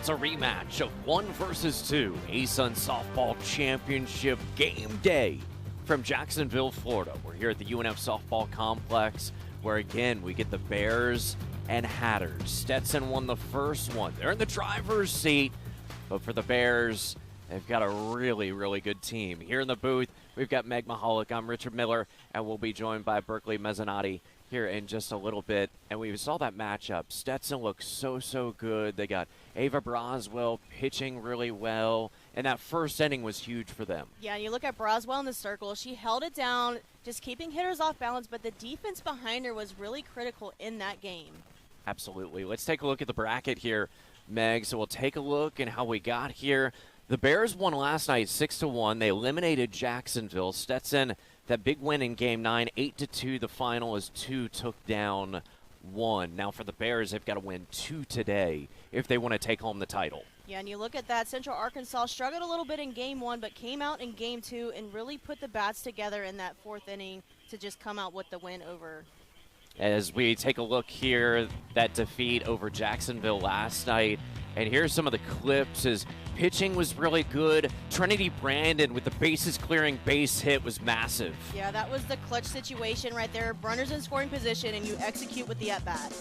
It's a rematch of 1 versus 2 ASUN Softball Championship Game Day from Jacksonville, Florida. We're here at the UNF Softball Complex, where again we get the Bears and Hatters. Stetson won the first one. They're in the driver's seat, but for the Bears, they've got a really, really good team. Here in the booth, we've got Meg Mahalik. I'm Richard Miller, and we'll be joined by Berkeley Mezzanotte here in just a little bit. And we saw that matchup. Stetson looks so good. They got Ava Broswell pitching really well, and that first inning was huge for them. Yeah, you look at Broswell in the circle. She held it down, just keeping hitters off balance, but the defense behind her was really critical in that game. Absolutely. Let's take a look at the bracket here, Meg. So we'll take a look at how we got here. The Bears won last night 6-1. They eliminated Jacksonville. Stetson, that big win in Game 9, 8-2. The final is 2 took down 1. Now for the Bears, they've got to win 2 today if they want to take home the title. Yeah, and you look at that, Central Arkansas struggled a little bit in Game 1, but came out in Game 2 and really put the bats together in that 4th inning to just come out with the win over. As we take a look here, that defeat over Jacksonville last night, and here's some of the clips. His pitching was really good. Trinity Brandon with the bases clearing base hit was massive. Yeah, that was the clutch situation right there. Runners in scoring position, and you execute with the at-bat.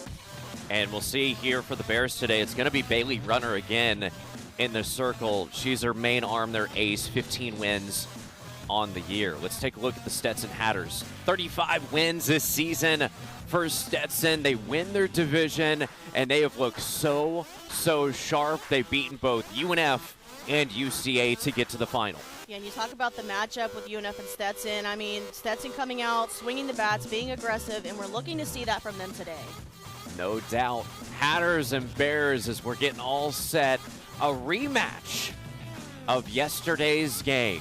And we'll see here for the Bears today, it's going to be Bailey Runner again in the circle. She's her main arm, their ace, 15 wins on the year. Let's take a look at the Stetson Hatters. 35 wins this season for Stetson. They win their division, and they have looked so sharp. They've beaten both UNF and UCA to get to the final. Yeah, and you talk about the matchup with UNF and Stetson. I mean, Stetson coming out, swinging the bats, being aggressive, and we're looking to see that from them today. No doubt. Hatters and Bears, as we're getting all set, a rematch of yesterday's game.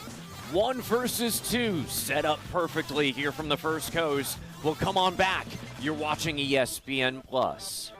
1 versus 2 set up perfectly here from the First Coast. We'll come on back. You're watching ESPN Plus.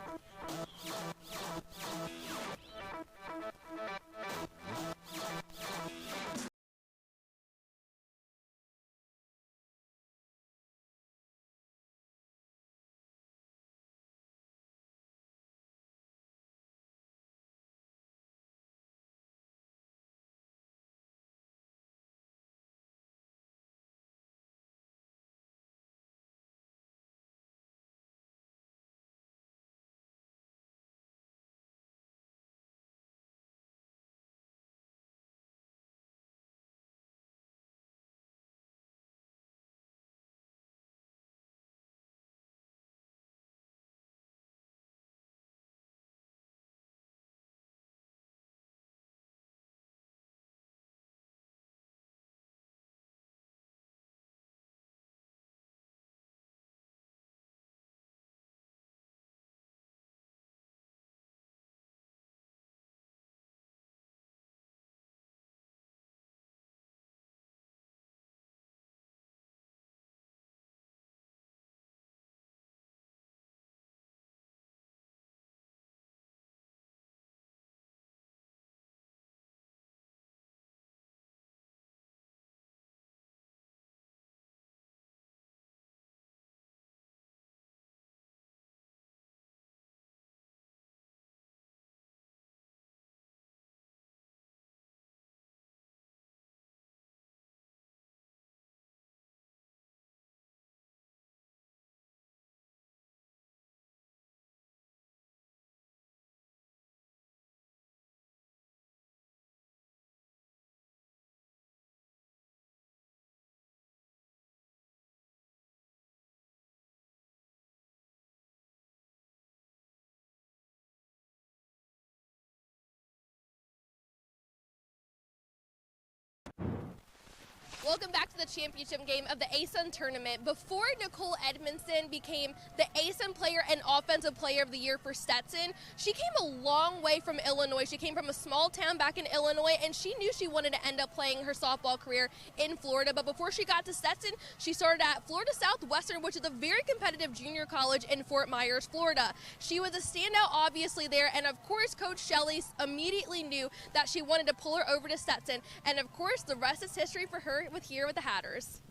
Welcome back to the championship game of the ASUN tournament. Before Nicole Edmondson became the ASUN player and offensive player of the year for Stetson, she came a long way from Illinois. She came from a small town back in Illinois, and she knew she wanted to end up playing her softball career in Florida. But before she got to Stetson, she started at Florida Southwestern, which is a very competitive junior college in Fort Myers, Florida. She was a standout, obviously, there, and of course, Coach Shelley immediately knew that she wanted to pull her over to Stetson. And of course, the rest is history for her here with the Hatters.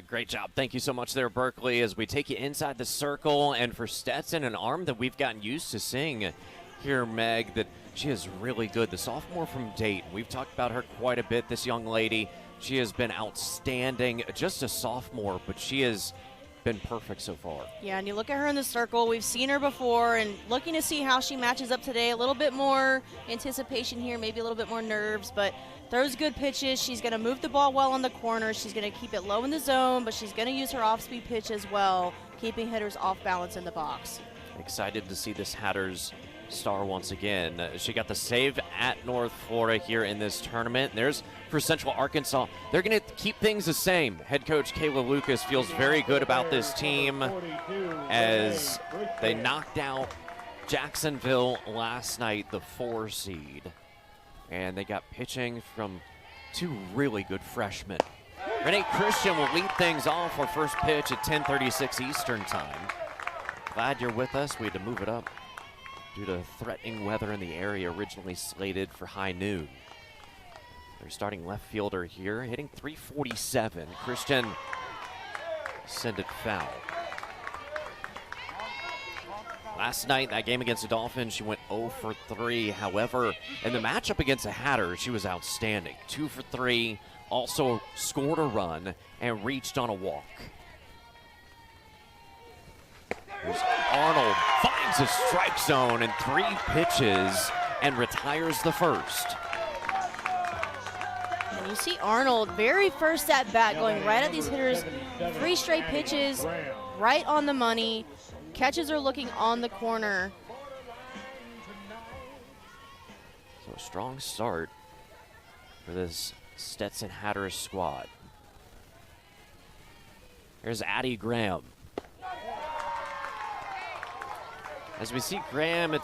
Great job. Thank you so much there, Berkeley, as we take you inside the circle. And for Stetson, an arm that we've gotten used to seeing here, Meg, that she is really good. The sophomore from Dayton. We've talked about her quite a bit, this young lady. She has been outstanding, just a sophomore, but she has been perfect so far. Yeah, and you look at her in the circle. We've seen her before, and looking to see how she matches up today. A little bit more anticipation here, maybe a little bit more nerves, but throws good pitches. She's going to move the ball well on the corner. She's going to keep it low in the zone, but she's going to use her off-speed pitch as well, keeping hitters off balance in the box. Excited to see this Hatters star once again. She got the save at North Florida here in this tournament. There's for Central Arkansas. They're going to keep things the same. Head coach Kayla Lucas feels very good about this team as they knocked out Jacksonville last night, the 4 seed. And they got pitching from 2 really good freshmen. Renee Christian will lead things off. Our first pitch at 10:36 Eastern time. Glad you're with us. We had to move it up due to threatening weather in the area, originally slated for high noon. Their starting left fielder here, hitting .347. Christian send it foul. Last night, that game against the Dolphins, she went 0 for 3. However, in the matchup against the Hatters, she was outstanding. 2 for 3, also scored a run and reached on a walk. Here's Arnold, finds a strike zone in 3 pitches and retires the first. And you see Arnold, very first at bat, going right at these hitters. 3 straight pitches, right on the money. Catches are looking on the corner. So a strong start for this Stetson Hatters squad. Here's Addie Graham. As we see Graham,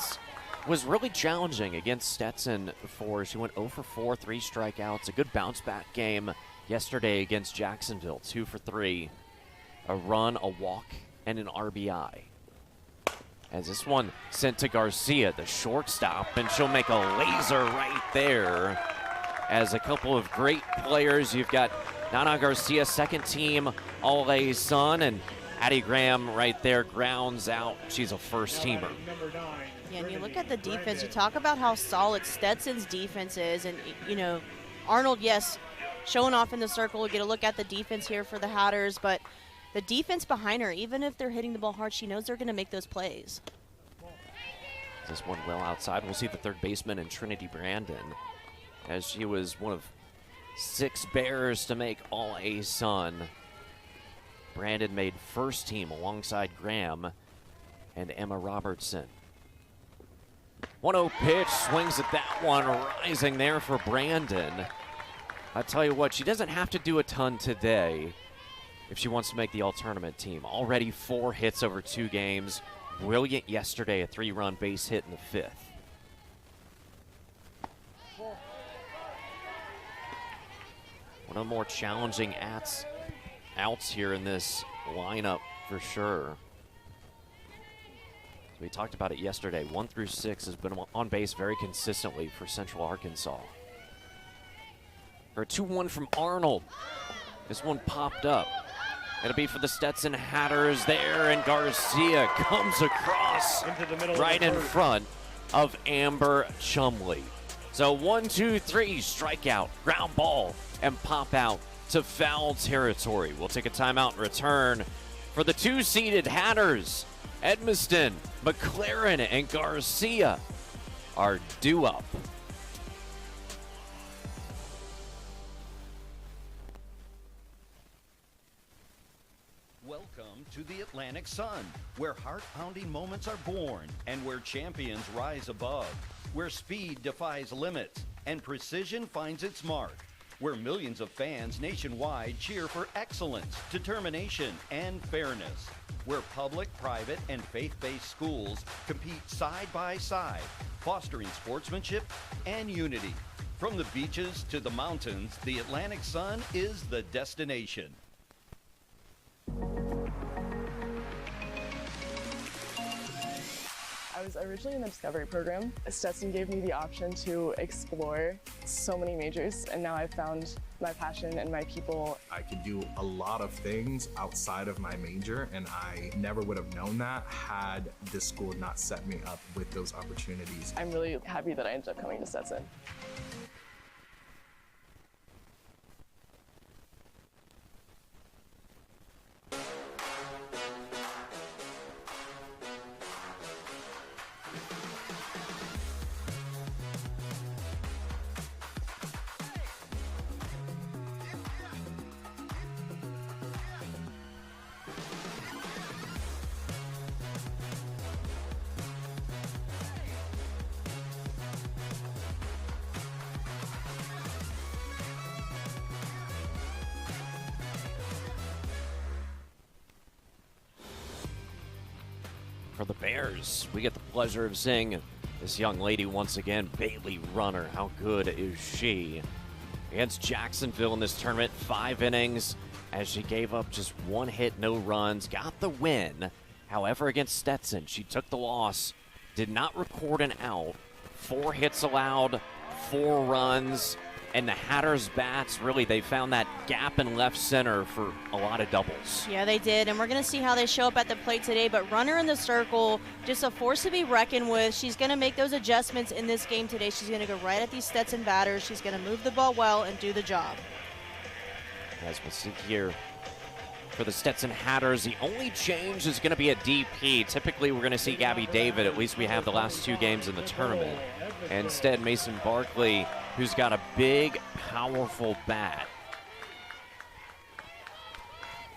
was really challenging against Stetson before. She went 0 for 4, 3 strikeouts. A good bounce back game yesterday against Jacksonville, 2 for 3. A run, a walk, and an RBI. As this one sent to Garcia, the shortstop, and she'll make a laser right there. As a couple of great players, you've got Nana Garcia, second team All-A-Sun, and Addie Graham right there grounds out. She's a first teamer. Yeah, and you look at the defense, you talk about how solid Stetson's defense is, and, you know, Arnold, yes, showing off in the circle. We get a look at the defense here for the Hatters, but the defense behind her, even if they're hitting the ball hard, she knows they're going to make those plays. This one well outside. We'll see the third baseman in Trinity Brandon, as she was one of 6 Bears to make All-A-Sun. Brandon made first team alongside Graham and Emma Robertson. 1-0 pitch, swings at that one, rising there for Brandon. I tell you what, she doesn't have to do a ton today if she wants to make the all-tournament team. Already 4 hits over 2 games. Brilliant yesterday, a 3-run base hit in the 5th. One of the more challenging outs here in this lineup for sure. We talked about it yesterday. 1 through 6 has been on base very consistently for Central Arkansas. For a 2-1 from Arnold. This one popped up. It'll be for the Stetson Hatters there, and Garcia comes across right in front of Amber Chumley. So 1, 2, 3, strikeout, ground ball, and pop out to foul territory. We'll take a timeout and return for the 2-seeded Hatters. Edmiston, McLaren, and Garcia are due up. Welcome to the Atlantic Sun, where heart-pounding moments are born and where champions rise above, where speed defies limits and precision finds its mark, where millions of fans nationwide cheer for excellence, determination, and fairness, where public, private, and faith-based schools compete side by side, fostering sportsmanship and unity. From the beaches to the mountains, the Atlantic Sun is the destination. was originally in the Discovery program. Stetson gave me the option to explore so many majors, and now I've found my passion and my people. I could do a lot of things outside of my major, and I never would have known that had this school not set me up with those opportunities. I'm really happy that I ended up coming to Stetson. For the Bears, we get the pleasure of seeing this young lady once again, Bailey Runner. How good is she? Against Jacksonville in this tournament, 5 innings as she gave up just 1 hit, no runs, got the win. However, against Stetson, she took the loss, did not record an out, 4 hits allowed, 4 runs, and the Hatters bats, really, they found that gap in left center for a lot of doubles. Yeah, they did, and we're going to see how they show up at the plate today, but Runner in the circle, just a force to be reckoned with. She's going to make those adjustments in this game today. She's going to go right at these Stetson batters. She's going to move the ball well and do the job. As we'll see here for the Stetson Hatters, the only change is going to be a DP. Typically, we're going to see Gabby David. At least we have the last 2 games in the tournament. Instead, Mason Barkley, who's got a big, powerful bat.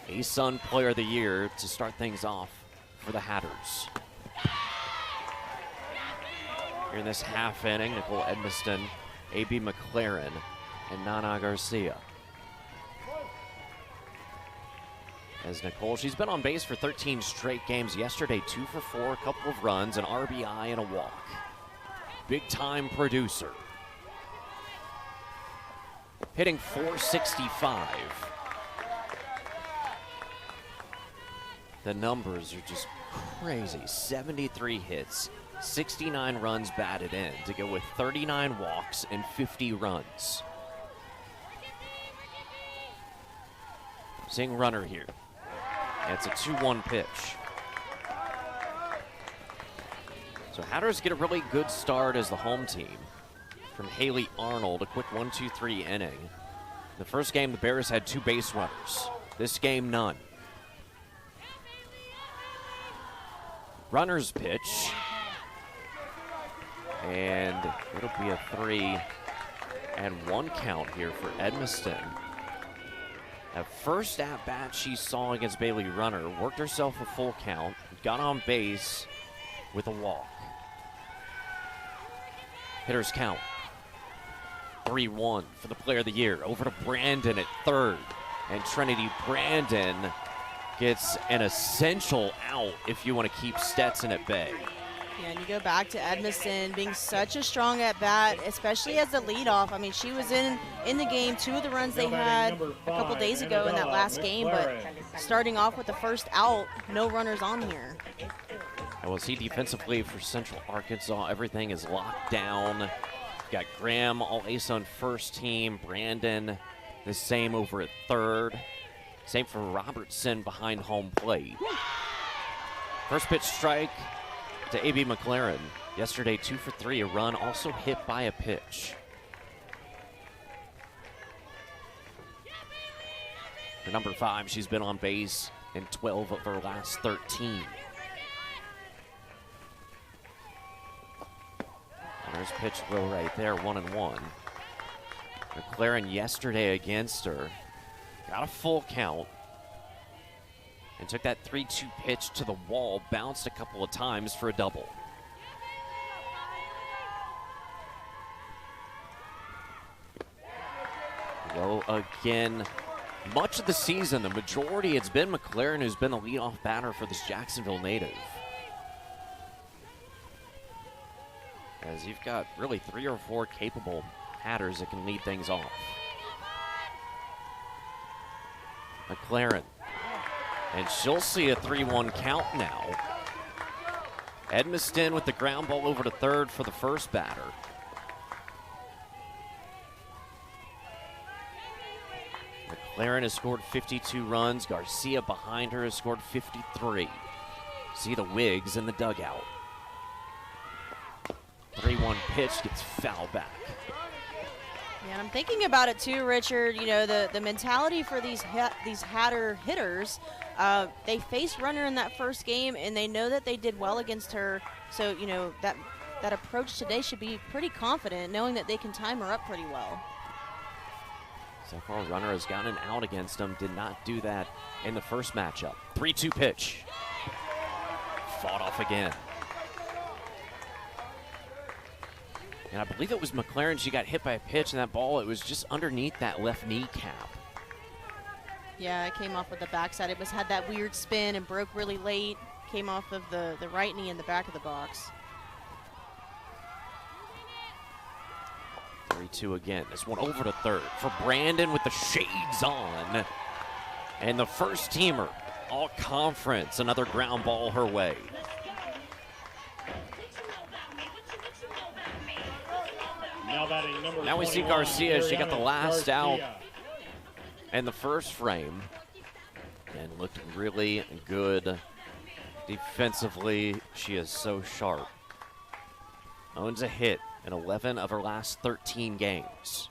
ASUN Player of the Year to start things off for the Hatters. Here in this half inning, Nicole Edmiston, A.B. McLaren, and Nana Garcia. As Nicole, she's been on base for 13 straight games. Yesterday, 2 for 4, a couple of runs, an RBI, and a walk. Big-time producer. Hitting .465. The numbers are just crazy. 73 hits, 69 runs batted in to go with 39 walks and 50 runs. Seeing Runner here. It's a 2-1 pitch. So Hatters get a really good start as the home team. From Haley Arnold, a quick 1-2-3 inning. The first game, the Bears had 2 base runners. This game, none. Runner's pitch. And it'll be a 3-1 count here for Edmiston. At first at-bat she saw against Bailey Runner, worked herself a full count, got on base with a walk. Hitters count. 3-1 for the Player of the Year. Over to Brandon at third. And Trinity Brandon gets an essential out if you want to keep Stetson at bay. Yeah, and you go back to Edmiston being such a strong at-bat, especially as the leadoff. I mean, she was in the game, 2 of the runs they had a couple days ago in that last game, but starting off with the first out, no runners on here. And we'll see defensively for Central Arkansas, everything is locked down. Got Graham, all ASUN first team. Brandon, the same over at third. Same for Robertson behind home plate. First pitch strike to A.B. McLaren. Yesterday, 2 for 3, a run, also hit by a pitch. For number 5, she's been on base in 12 of her last 13. There's pitch low right there, 1-1. McLaren yesterday against her got a full count and took that 3-2 pitch to the wall, bounced a couple of times for a double. Low again. Much of the season, the majority, it's been McLaren who's been the leadoff batter for this Jacksonville native. As you've got really 3 or 4 capable Hatters that can lead things off. McLaren. And she'll see a 3-1 count now. Edmiston with the ground ball over to third for the first batter. McLaren has scored 52 runs. Garcia behind her has scored 53. See the Wigs in the dugout. 3-1 pitch gets fouled back. Yeah, and I'm thinking about it too, Richard. You know, the mentality for these Hatter hitters, they faced runner in that first game, and they know that they did well against her. So, you know, that approach today should be pretty confident, knowing that they can time her up pretty well. So far, runner has gotten an out against him. Did not do that in the first matchup. 3-2 pitch. Fought off again. And I believe it was McLaren. She got hit by a pitch, and that ball, it was just underneath that left kneecap. Yeah, it came off with the backside. It had that weird spin and broke really late. Came off of the right knee in the back of the box. 3-2 again. This one over to third for Brandon with the shades on. And the first teamer, all conference, another ground ball her way. Now we see Garcia. She got the last out in the first frame and looked really good defensively. She is so sharp. Owns a hit in 11 of her last 13 games.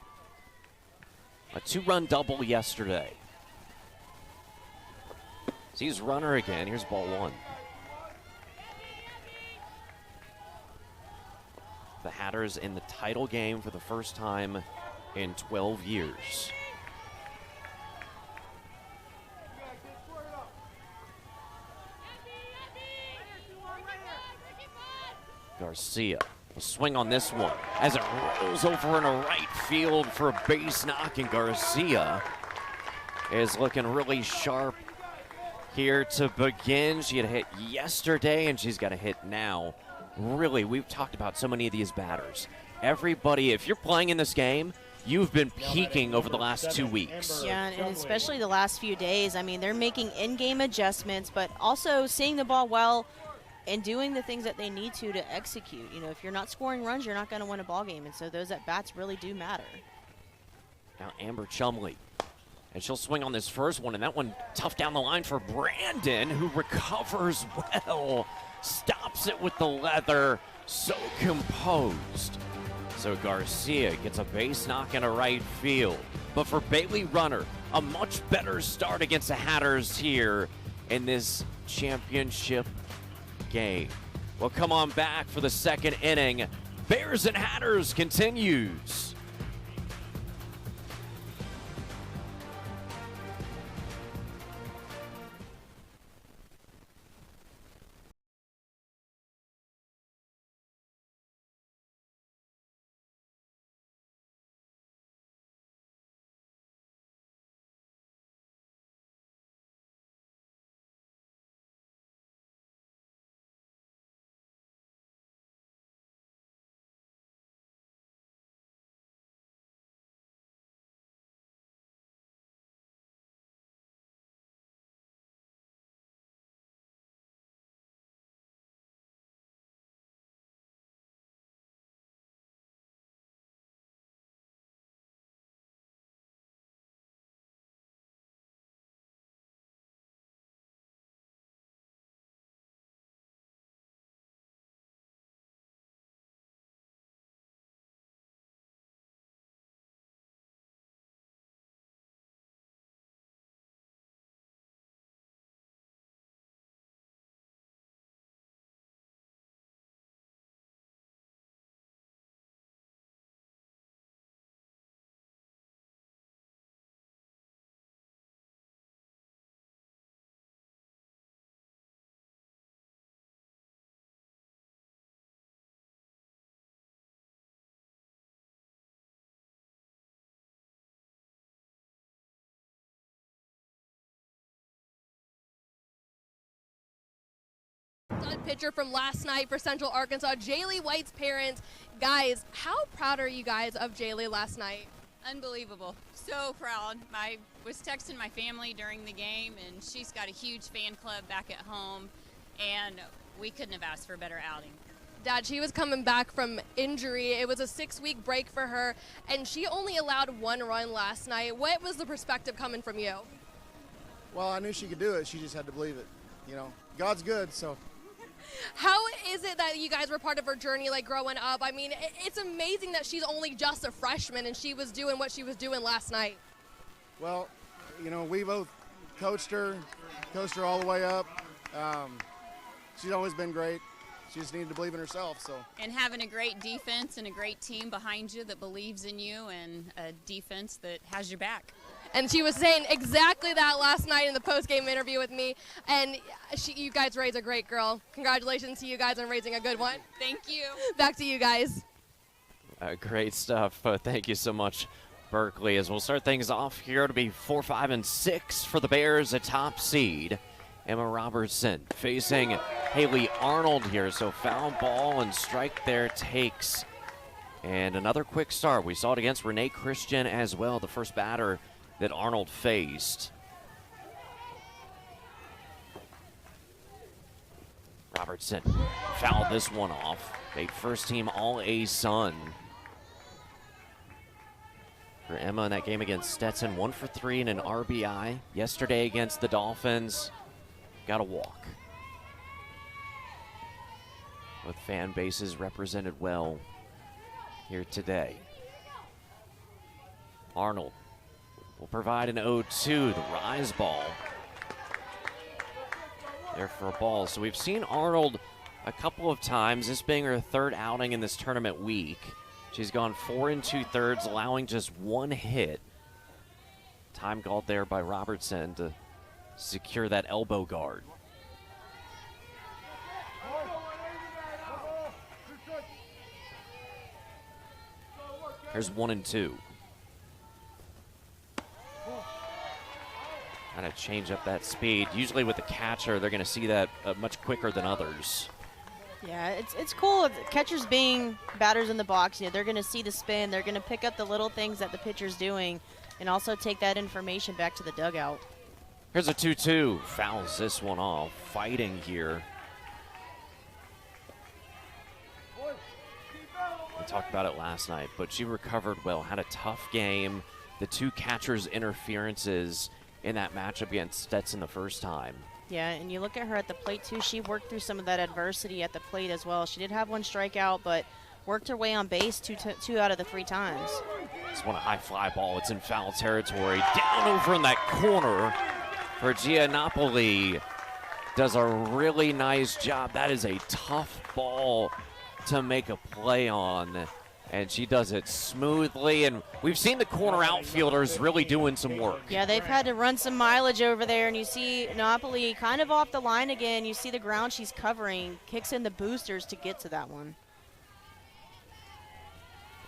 A 2-run double yesterday. Sees runner again. Here's ball one. The Hatters in the title game for the first time in 12 years. Garcia will swing on this one as it rolls over in a right field for a base knock, and Garcia is looking really sharp here to begin. She had a hit yesterday, and she's got a hit now. Really, we've talked about so many of these batters. Everybody, if you're playing in this game, you've been peaking over the last 2 weeks. Yeah, and especially the last few days. I mean, they're making in-game adjustments, but also seeing the ball well and doing the things that they need to execute. You know, if you're not scoring runs, you're not going to win a ball game, and so those at-bats really do matter. Now Amber Chumley, and she'll swing on this first one, and that one tough down the line for Brandon, who recovers well. Stops it with the leather, so composed. So Garcia gets a base knock in a right field. But for Bailey Runner, a much better start against the Hatters here in this championship game. Well, come on back for the second inning. Bears and Hatters continues. Stud pitcher from last night for Central Arkansas, Jaylee White's parents. Guys, how proud are you guys of Jaylee last night? Unbelievable. So proud. I was texting my family during the game, and she's got a huge fan club back at home. And we couldn't have asked for a better outing. Dad, she was coming back from injury. It was a 6-week break for her, and she only allowed 1 run last night. What was the perspective coming from you? Well, I knew she could do it. She just had to believe it. You know, God's good, so. How is it that you guys were part of her journey, like growing up? I mean, it's amazing that she's only just a freshman and she was doing what she was doing last night. Well, you know, we both coached her all the way up. She's always been great. She just needed to believe in herself. So. And having a great defense and a great team behind you that believes in you and a defense that has your back. And she was saying exactly that last night in the post-game interview with me. And you guys raised a great girl. Congratulations to you guys on raising a good one. Thank you. Back to you guys. Great stuff. Thank you so much, Berkeley. As we'll start things off here, it'll be 4, 5, and 6 for the Bears, a top seed. Emma Robertson facing Haley Arnold here. So foul ball and strike there takes. And another quick start. We saw it against Renee Christian as well, the first batter that Arnold faced. Robertson fouled this one off. A first team All-A-Sun for Emma in that game against Stetson. 1 for 3 and an RBI. Yesterday against the Dolphins, got a walk. With fan bases represented well here today. Arnold will provide an 0-2, the rise ball. There for a ball. So we've seen Arnold a couple of times, this being her third outing in this tournament week. She's gone 4 2/3, allowing just 1 hit. Time called there by Robertson to secure that elbow guard. Here's 1-2. Kind of change up that speed. Usually with the catcher, they're going to see that much quicker than others. Yeah, it's cool. Catchers being batters in the box, you know, they're going to see the spin. They're going to pick up the little things that the pitcher's doing and also take that information back to the dugout. Here's a 2-2. Fouls this one off. Fighting here. We talked about it last night, but she recovered well, had a tough game. The 2 catchers' interferences in that matchup against Stetson the first time. Yeah, and you look at her at the plate, too. She worked through some of that adversity at the plate as well. She did have 1 strikeout, but worked her way on base two out of the 3 times. This one a high fly ball. It's in foul territory. Down over in that corner for Giannopoli. Does a really nice job. That is a tough ball to make a play on. And she does it smoothly, and we've seen the corner outfielders really doing some work. Yeah, they've had to run some mileage over there, and you see Napoli kind of off the line again. You see the ground she's covering, kicks in the boosters to get to that one.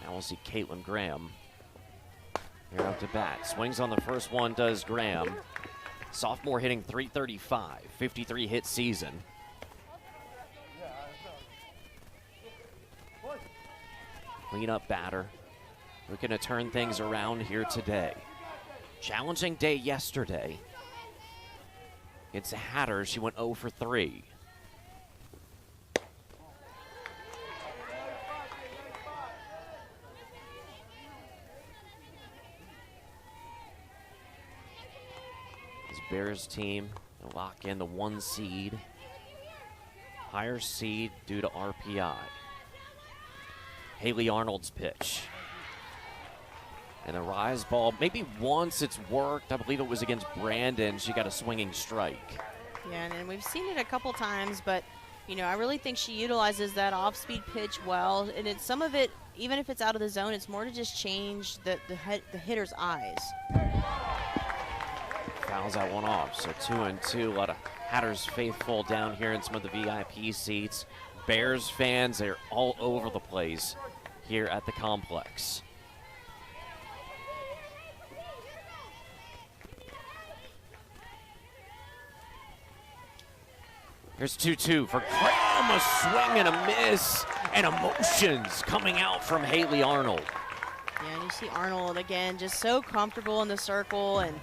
Now we'll see Caitlin Graham here up to bat. Swings on the first one, does Graham. Sophomore hitting .335, 53 hit season. Clean-up batter. Looking to turn things around here today. Challenging day yesterday. Against the Hatters, she went 0 for 3. This Bears team will lock in the 1 seed. Higher seed due to RPI. Haley Arnold's pitch. And a rise ball, maybe once it's worked. I believe it was against Brandon. She got a swinging strike. Yeah, and we've seen it a couple times, but, you know, I really think she utilizes that off-speed pitch well. And it's some of it, even if it's out of the zone, it's more to just change the hitter's eyes. Fouls that one off, so 2-2. A lot of Hatters faithful down here in some of the VIP seats. Bears fans, they're all over the place here at the complex. Here's 2-2 for Graham. A swing and a miss, and emotions coming out from Haley Arnold. Yeah, and you see Arnold again, just so comfortable in the circle, and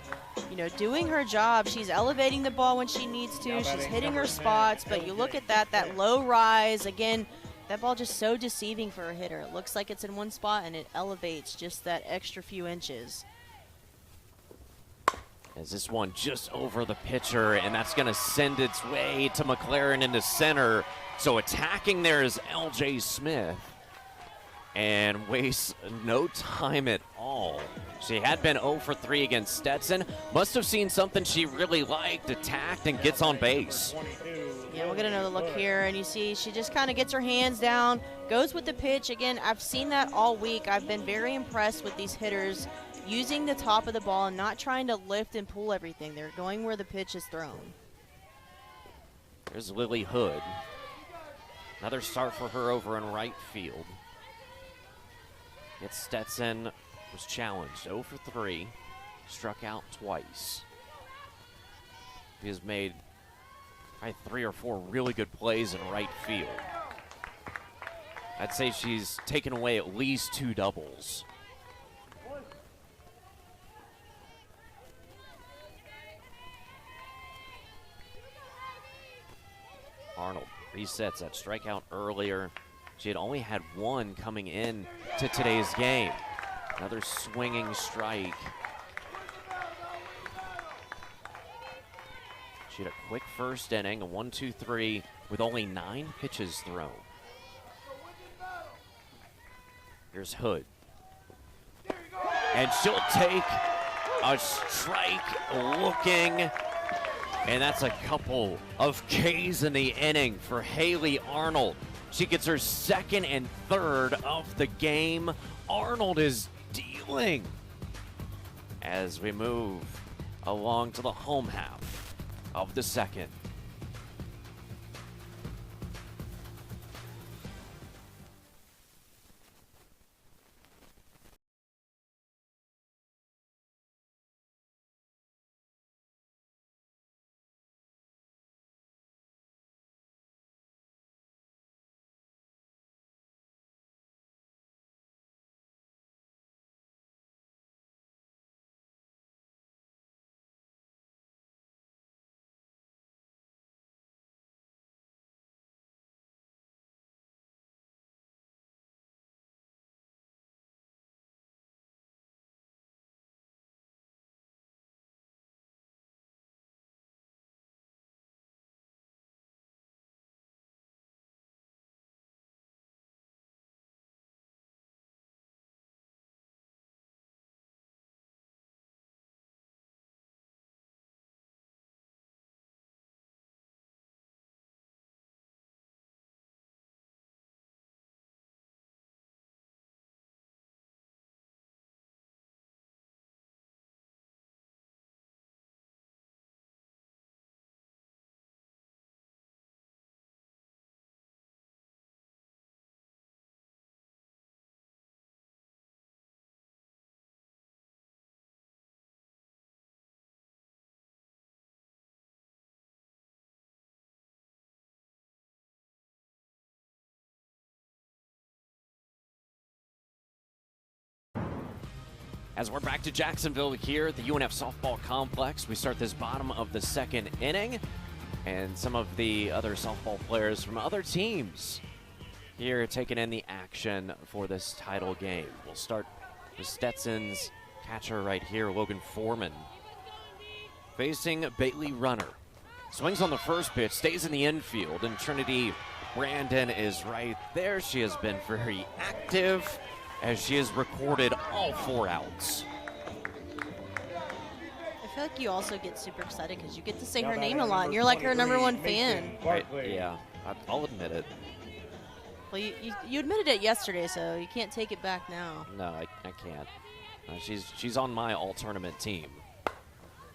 you know, doing her job. She's elevating the ball when she needs to. She's hitting her spots, but you look at that low rise. Again, that ball just so deceiving for a hitter. It looks like it's in one spot, and it elevates just that extra few inches. As this one just over the pitcher, and that's going to send its way to McLaren into center. So attacking there is LJ Smith, and wastes no time at all. She had been 0 for 3 against Stetson. Must have seen something she really liked, attacked, and gets on base. Yeah, we'll get another look here, and you see she just kind of gets her hands down, goes with the pitch. Again, I've seen that all week. I've been very impressed with these hitters using the top of the ball and not trying to lift and pull everything. They're going where the pitch is thrown. There's Lily Hood. Another start for her over in right field. Yet Stetson was challenged, 0 for 3, struck out twice. He has made 3 or 4 really good plays in right field. I'd say she's taken away at least 2 doubles. Arnold resets that strikeout earlier. She had only had 1 coming in to today's game. Another swinging strike. She had a quick first inning, a 1-2-3 with only 9 pitches thrown. Here's Hood. And she'll take a strike looking. And that's a couple of Ks in the inning for Haley Arnold. She gets her 2nd and 3rd of the game. Arnold is dealing as we move along to the home half of the 2nd. As we're back to Jacksonville here at the UNF Softball Complex, we start this bottom of the 2nd inning, and some of the other softball players from other teams here taking in the action for this title game. We'll start with Stetson's catcher right here, Logan Foreman, facing Bailey Runner. Swings on the first pitch, stays in the infield, and Trinity Brandon is right there. She has been very active as she has recorded all 4 outs. I feel like you also get super excited because you get to say her name a lot, and you're like her #1 fan. Right, yeah, I'll admit it. Well, you admitted it yesterday, so you can't take it back now. No, I can't. She's on my all-tournament team.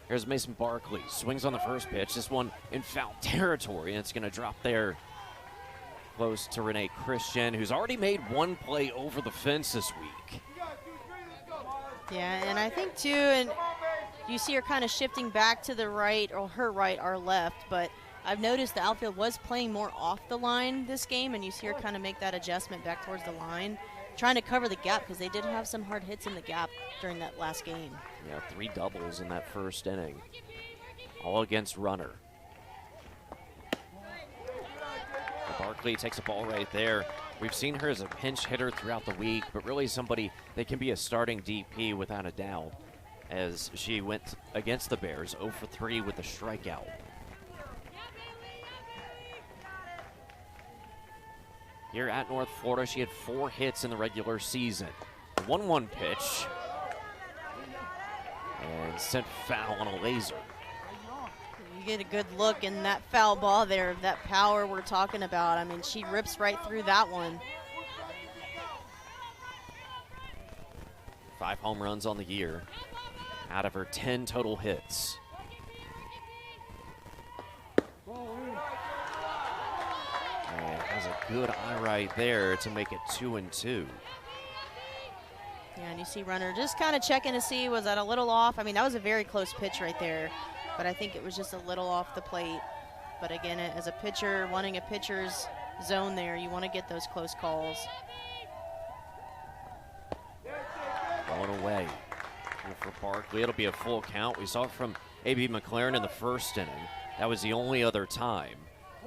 Here's Mason Barkley. Swings on the first pitch. This one in foul territory, and it's going to drop there close to Renee Christian, who's already made 1 play over the fence this week. Yeah, and I think, too, and you see her kind of shifting back to the right, or her right, our left, but I've noticed the outfield was playing more off the line this game, and you see her kind of make that adjustment back towards the line. trying to cover the gap because they did have some hard hits in the gap during that last game. Yeah, 3 doubles in that first inning. All against Runner. Barkley takes a ball right there. We've seen her as a pinch hitter throughout the week, but really somebody that can be a starting DP without a doubt, as she went against the Bears 0 for 3 with a strikeout. Here at North Florida, she had 4 hits in the regular season. 1-1 pitch. And sent foul on a laser. You get a good look in that foul ball there of that power we're talking about. I mean, she rips right through that one. 5 home runs on the year out of her 10 total hits. And has a good eye right there to make it 2-2. Yeah, and you see Runner just kind of checking to see, was that a little off? I mean, that was a very close pitch right there, but I think it was just a little off the plate. But again, as a pitcher, wanting a pitcher's zone there, you want to get those close calls. Going away. Here for Barkley, it'll be a full count. We saw it from A.B. McLaren in the first inning. That was the only other time.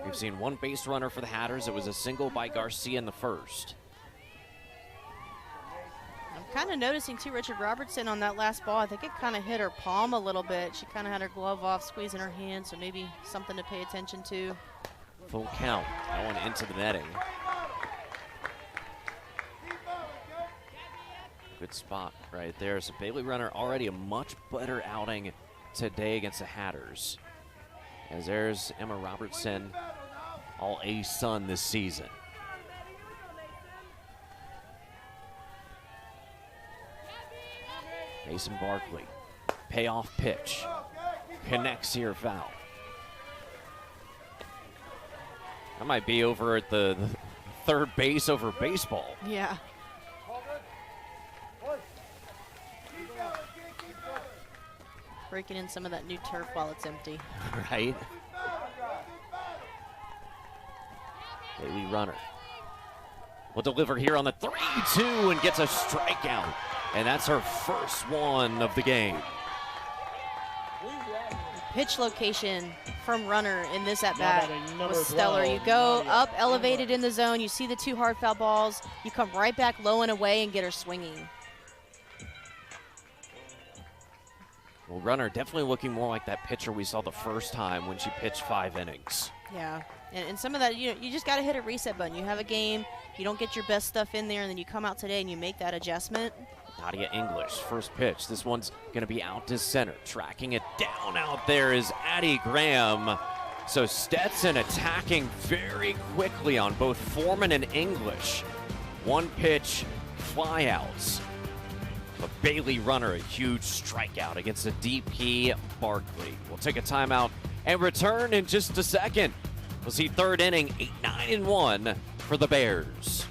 We've seen 1 base runner for the Hatters. It was a single by Garcia in the first. I'm kind of noticing too, Richard Robertson on that last ball. I think it kind of hit her palm a little bit. She kind of had her glove off, squeezing her hand, so maybe something to pay attention to. Full count, going into the netting. Good spot right there. So Bailey Runner already a much better outing today against the Hatters. As there's Emma Robertson, all A-Sun this season. Mason Barkley, payoff pitch, connects here, foul. That might be over at the third base over baseball. Yeah. Breaking in some of that new turf while it's empty. Right. Bailey Runner will deliver here on the 3-2 and gets a strikeout. And that's her first one of the game. Pitch location from Runner in this at-bat was stellar. You go up, elevated in the zone, you see the 2 hard foul balls, you come right back low and away and get her swinging. Well, Runner definitely looking more like that pitcher we saw the first time when she pitched 5 innings. Yeah, and some of that, you just got to hit a reset button. You have a game, you don't get your best stuff in there, and then you come out today and you make that adjustment. Nadia English, first pitch. This one's going to be out to center. Tracking it down out there is Addie Graham. So Stetson attacking very quickly on both Foreman and English. 1 pitch, flyouts. But Bailey Runner, a huge strikeout against the DP Barkley. We'll take a timeout and return in just a second. We'll see 3rd inning, 8-9-1 for the Bears.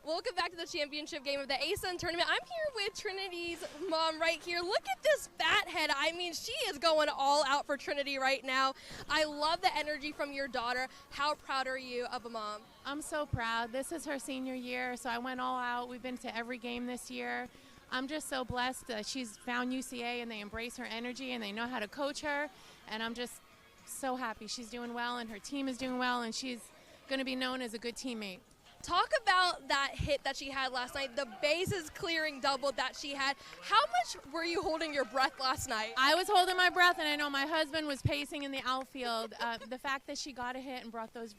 Welcome back to the championship game of the ASUN tournament. I'm here with Trinity's mom right here. Look at this fat head. I mean, she is going all out for Trinity right now. I love the energy from your daughter. How proud are you of a mom? I'm so proud. This is her senior year, so I went all out. We've been to every game this year. I'm just so blessed that she's found UCA and they embrace her energy and they know how to coach her. And I'm just so happy she's doing well and her team is doing well and she's going to be known as a good teammate. Talk about that hit that she had last night, the bases clearing double that she had. How much were you holding your breath last night? I was holding my breath, and I know my husband was pacing in the outfield. The fact that she got a hit and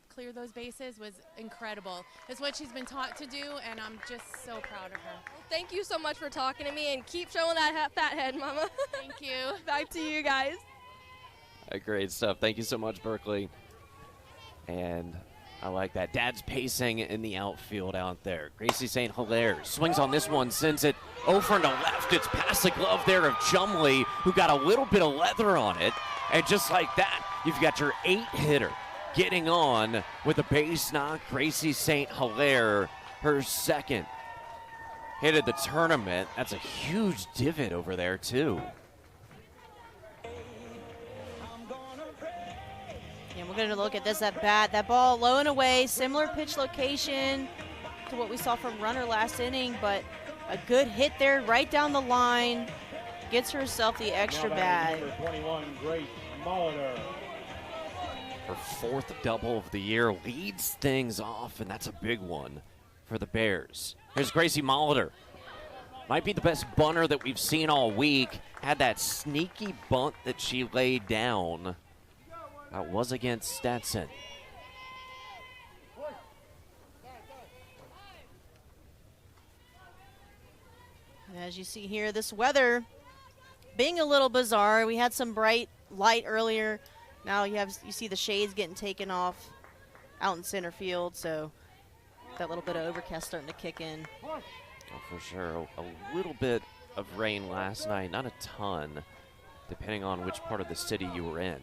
cleared those bases was incredible. It's what she's been taught to do, and I'm just so proud of her. Well, thank you so much for talking to me, and keep showing that fat head, Mama. Thank you. Back to you guys. Great stuff. Thank you so much, Berkeley. And I like that. Dad's pacing in the outfield out there. Gracie St. Hilaire swings on this one, sends it over to left. It's past the glove there of Chumley, who got a little bit of leather on it. And just like that, you've got your 8-hitter getting on with a base knock. Gracie St. Hilaire, her second hit of the tournament. That's a huge divot over there, too. And we're going to look at this at bat. That ball low and away, similar pitch location to what we saw from Runner last inning, but a good hit there right down the line. Gets herself the extra bag. Number 21, Grace Molitor. Her fourth double of the year leads things off, and that's a big one for the Bears. Here's Gracie Molitor. Might be the best bunter that we've seen all week. Had that sneaky bunt that she laid down. That was against Stetson. As you see here, this weather being a little bizarre. We had some bright light earlier. Now you see the shades getting taken off out in center field, so that little bit of overcast starting to kick in. Oh, for sure. A little bit of rain last night, not a ton, depending on which part of the city you were in.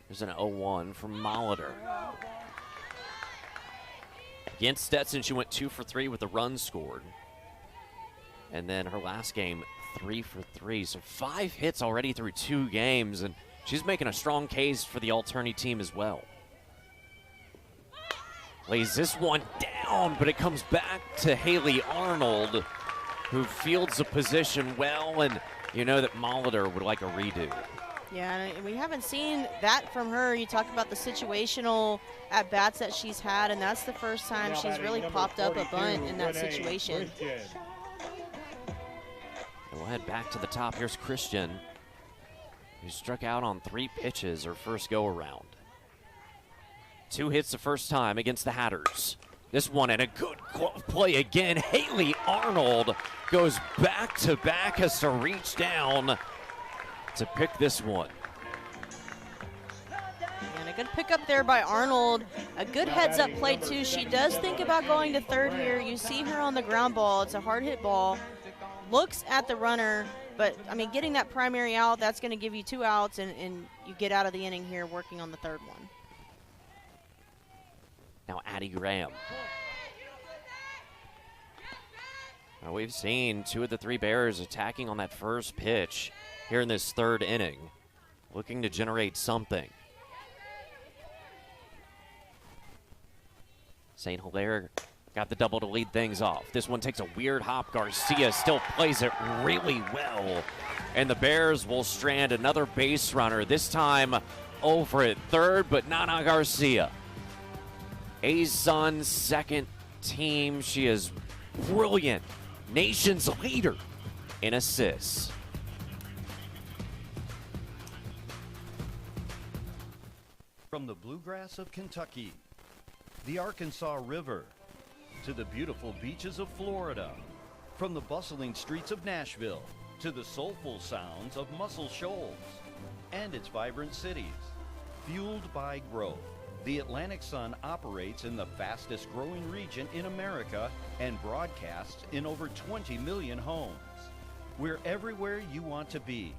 There's an 0-1 from Molitor. Against Stetson, she went 2 for 3 with a run scored. And then her last game, 3 for 3. So 5 hits already through 2 games, and she's making a strong case for the Alternate team as well. Lays this one down, but it comes back to Haley Arnold, who fields the position well, and you know that Molitor would like a redo. Yeah, and we haven't seen that from her. You talk about the situational at-bats that she's had, and that's the first time she's really popped up a bunt in that situation. And we'll head back to the top. Here's Christian, who struck out on 3 pitches her first go-around. 2 hits the first time against the Hatters. This one and a good glove play again. Haley Arnold goes back-to-back, has to reach down to pick this one. And a good pickup there by Arnold. A good heads-up play, too. She does think about going to third here. You see her on the ground ball. It's a hard-hit ball. Looks at the runner, but, I mean, getting that primary out, that's going to give you 2 outs, and you get out of the inning here working on the third one. Now Addie Graham. Now we've seen 2 of the 3 Bears attacking on that first pitch here in this third inning, looking to generate something. St. Hilaire got the double to lead things off. This one takes a weird hop. Garcia still plays it really well. And the Bears will strand another base runner, this time over at third, but Nana Garcia. ASUN's second team. She is brilliant. Nation's leader in assists. From the bluegrass of Kentucky, the Arkansas River, to the beautiful beaches of Florida, from the bustling streets of Nashville to the soulful sounds of Muscle Shoals and its vibrant cities. Fueled by growth, the Atlantic Sun operates in the fastest growing region in America and broadcasts in over 20 million homes. We're everywhere you want to be,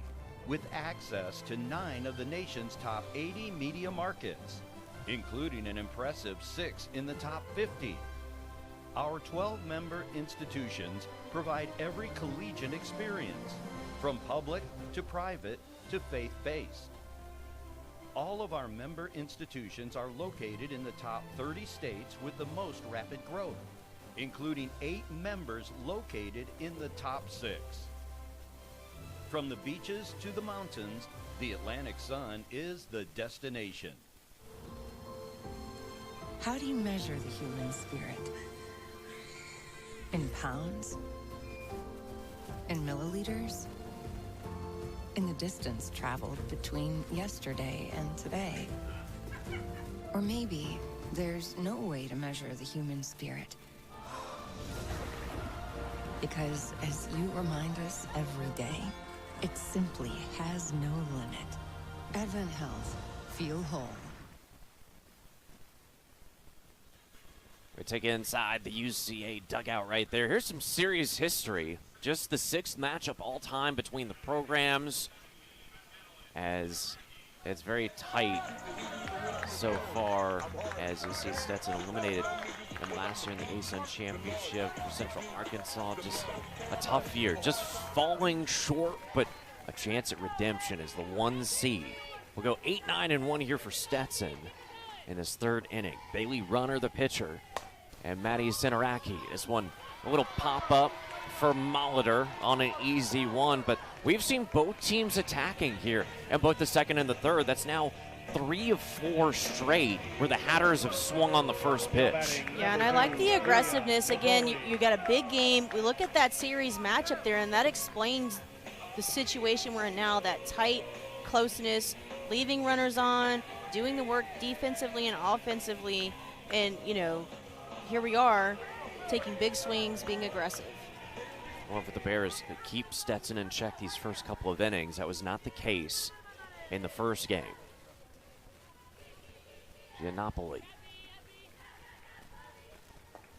with access to 9 of the nation's top 80 media markets, including an impressive 6 in the top 50. Our 12-member institutions provide every collegiate experience, from public to private to faith-based. All of our member institutions are located in the top 30 states with the most rapid growth, including 8 members located in the top 6. From the beaches to the mountains, the Atlantic Sun is the destination. How do you measure the human spirit? In pounds? In milliliters? In the distance traveled between yesterday and today? Or maybe there's no way to measure the human spirit. Because as you remind us every day, it simply has no limit. Advent Health. Feel whole. We take it inside the UCA dugout right there. Here's some serious history. Just the 6th matchup all time between the programs, as it's very tight so far, as you see Stetson eliminated them last year in the ASUN Championship for Central Arkansas. Just a tough year, just falling short, but a chance at redemption as the 1 seed. We'll go 8-9-1 here for Stetson in his 3rd inning. Bailey Runner, the pitcher, and Maddie Sinaraki. This one, a little pop-up for Molitor on an easy one, but we've seen both teams attacking here, and both the 2nd and the 3rd. That's now 3 of 4 straight where the Hatters have swung on the first pitch. Yeah, and I like the aggressiveness. Again, you got a big game. We look at that series matchup there, and that explains the situation we're in now, that tight closeness, leaving runners on, doing the work defensively and offensively, and, you know, here we are taking big swings, being aggressive. Well, for the Bears to keep Stetson in check these first couple of innings, that was not the case in the first game. Giannopoli.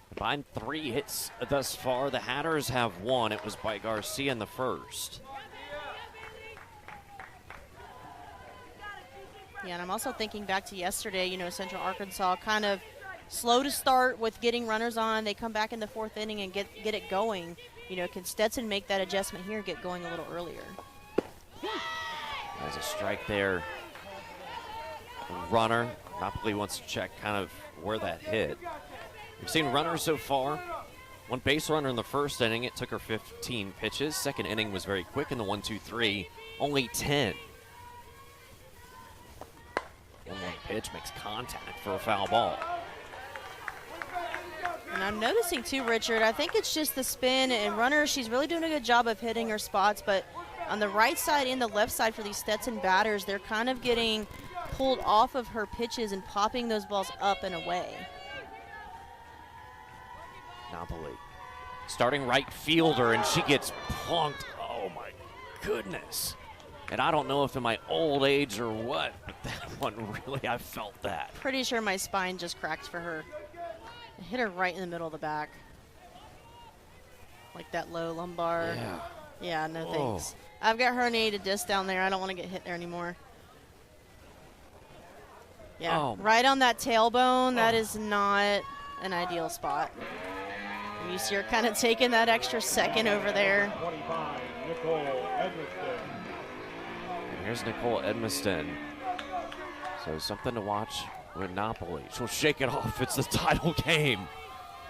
Combined 3 hits thus far. The Hatters have 1. It was by Garcia in the first. Yeah, and I'm also thinking back to yesterday, you know, Central Arkansas kind of slow to start with getting runners on. They come back in the 4th inning and get it going. You know, can Stetson make that adjustment here and get going a little earlier? There's a strike there. Runner. Napoli wants to check kind of where that hit. We've seen runners so far. 1 base runner in the 1st inning. It took her 15 pitches. 2nd inning was very quick in the 1-2-3. Only 10. And 1 pitch makes contact for a foul ball. And I'm noticing too, Richard, I think it's just the spin and runner. She's really doing a good job of hitting her spots, but on the right side and the left side for these Stetson batters, they're kind of getting pulled off of her pitches and popping those balls up and away. Napoli, starting right fielder, and she gets plunked. Oh my goodness. And I don't know if in my old age or what, but that one really, I felt that. Pretty sure my spine just cracked for her. I hit her right in the middle of the back. Like that low lumbar. Yeah. Yeah, no thanks. I've got herniated disc down there. I don't want to get hit there anymore. Yeah, right on that tailbone. That is not an ideal spot. And you see her kind of taking that extra second over there. 25, Nicole Edmiston. And here's Nicole Edmiston. So something to watch with Napoli. She'll shake it off. It's the title game.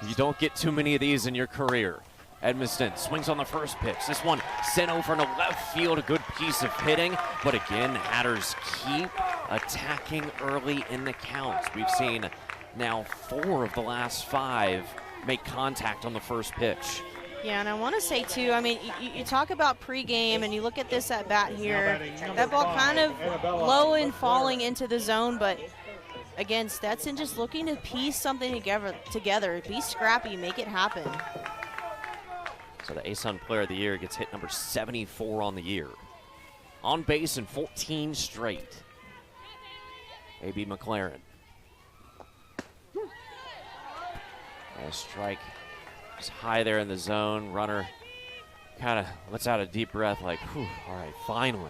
You don't get too many of these in your career. Edmiston swings on the first pitch. This one sent over into left field. A good piece of hitting. But again, Hatters keep attacking early in the counts. We've seen now 4 of the last 5 make contact on the first pitch. Yeah, and I want to say, too, I mean, you talk about pregame, and you look at this at bat here. That ball kind of low and falling into the zone, but again, Stetson just looking to piece something together. Be scrappy, make it happen. So the ASUN Player of the Year gets hit number 74 on the year. On base in 14 straight. A.B. McLaren. A strike is high there in the zone. Runner kind of lets out a deep breath like, whew, all right, finally.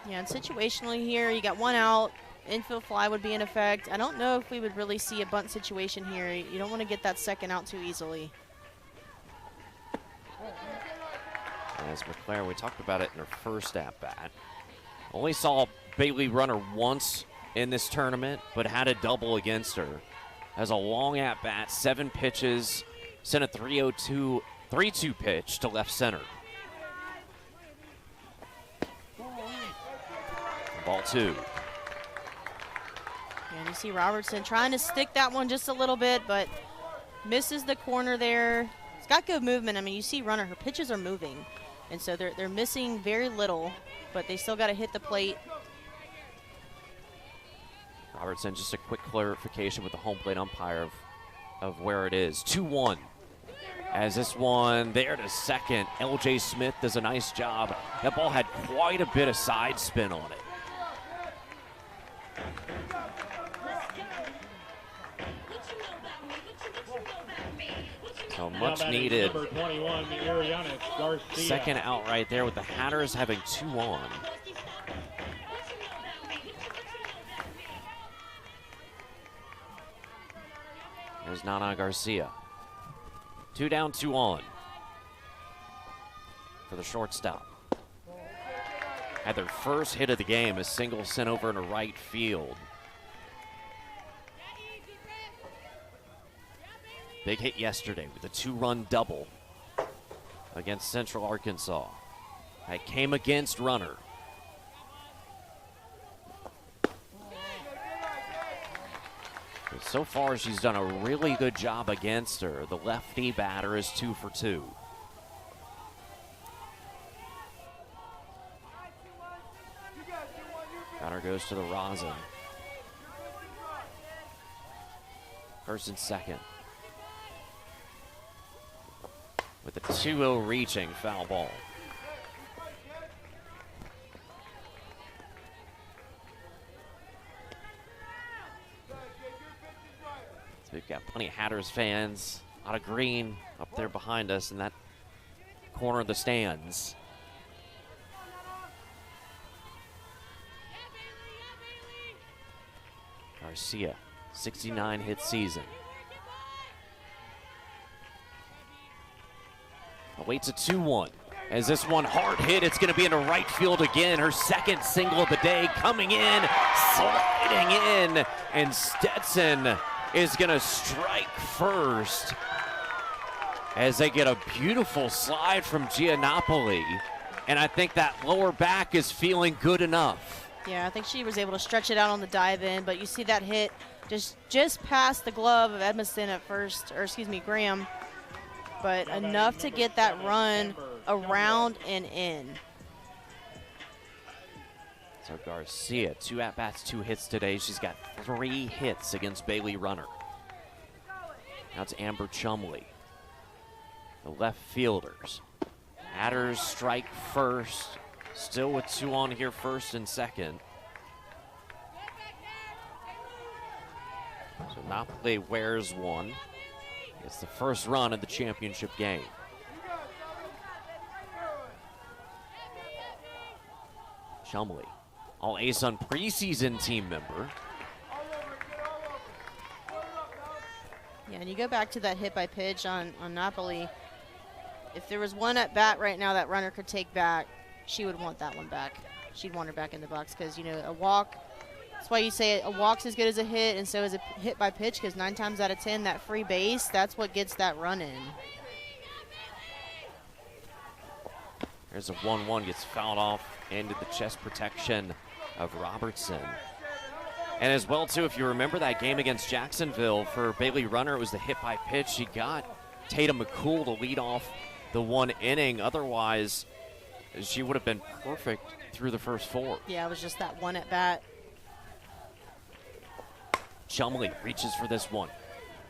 Yeah, and situationally here, you got 1 out. infield fly would be in effect. I don't know if we would really see a bunt situation here. You don't want to get that second out too easily. As McLaren, we talked about it in her first at-bat. Only saw Bailey Runner once in this tournament, but had a double against her. Has a long at-bat, 7 pitches, sent a 3-2 pitch to left center. Ball 2. And you see Robertson trying to stick that one just a little bit, but misses the corner there. It's got good movement. I mean, you see Runner, her pitches are moving. And so they're missing very little, but they still got to hit the plate. Robertson, just a quick clarification with the home plate umpire of where it is. 2-1. As this one there to second, LJ Smith does a nice job. That ball had quite a bit of side spin on it. So much needed. Number 21, Ariana Garcia. Second out right there with the Hatters having 2 on. There's Nana Garcia. 2 down, 2 on for the shortstop. Had their first hit of the game, a single sent over into right field. Big hit yesterday with a 2-run double against Central Arkansas. That came against Runner. But so far, she's done a really good job against her. The lefty batter is 2 for 2. Runner goes to the rosin. First and second. With a 2-0 reaching foul ball. So we've got plenty of Hatters fans, a lot of green up there behind us in that corner of the stands. Garcia, 69 hit season. Awaits a 2-1. As this one hard hit, it's going to be into right field again. Her second single of the day coming in, sliding in, and Stetson is going to strike first as they get a beautiful slide from Giannopoli. And I think that lower back is feeling good enough. Yeah, I think she was able to stretch it out on the dive in, but you see that hit just past the glove of Edmiston at first, or excuse me, Graham. But enough to get that run around and in. So Garcia, 2 at-bats, 2 hits today. She's got 3 hits against Bailey Runner. Now it's Amber Chumley, the left fielders. Hatters strike first, still with 2 on here, first and second. So Napoli wears 1. It's the first run of the championship game. Chumley, all ASUN preseason team member. Yeah, and you go back to that hit by pitch on Napoli. If there was one at bat right now that Runner could take back, she would want that one back. She'd want her back in the box because, you know, a walk, that's why you say a walk's as good as a hit, and so is a hit by pitch, because 9 times out of 10, that free base, that's what gets that run in. There's a 1-1, gets fouled off into the chest protection of Robertson. And as well, too, if you remember that game against Jacksonville, for Bailey Runner, it was the hit by pitch. She got Tatum McCool to lead off the 1 inning. Otherwise, she would have been perfect through the first 4. Yeah, it was just that one at bat. Chumley reaches for this one.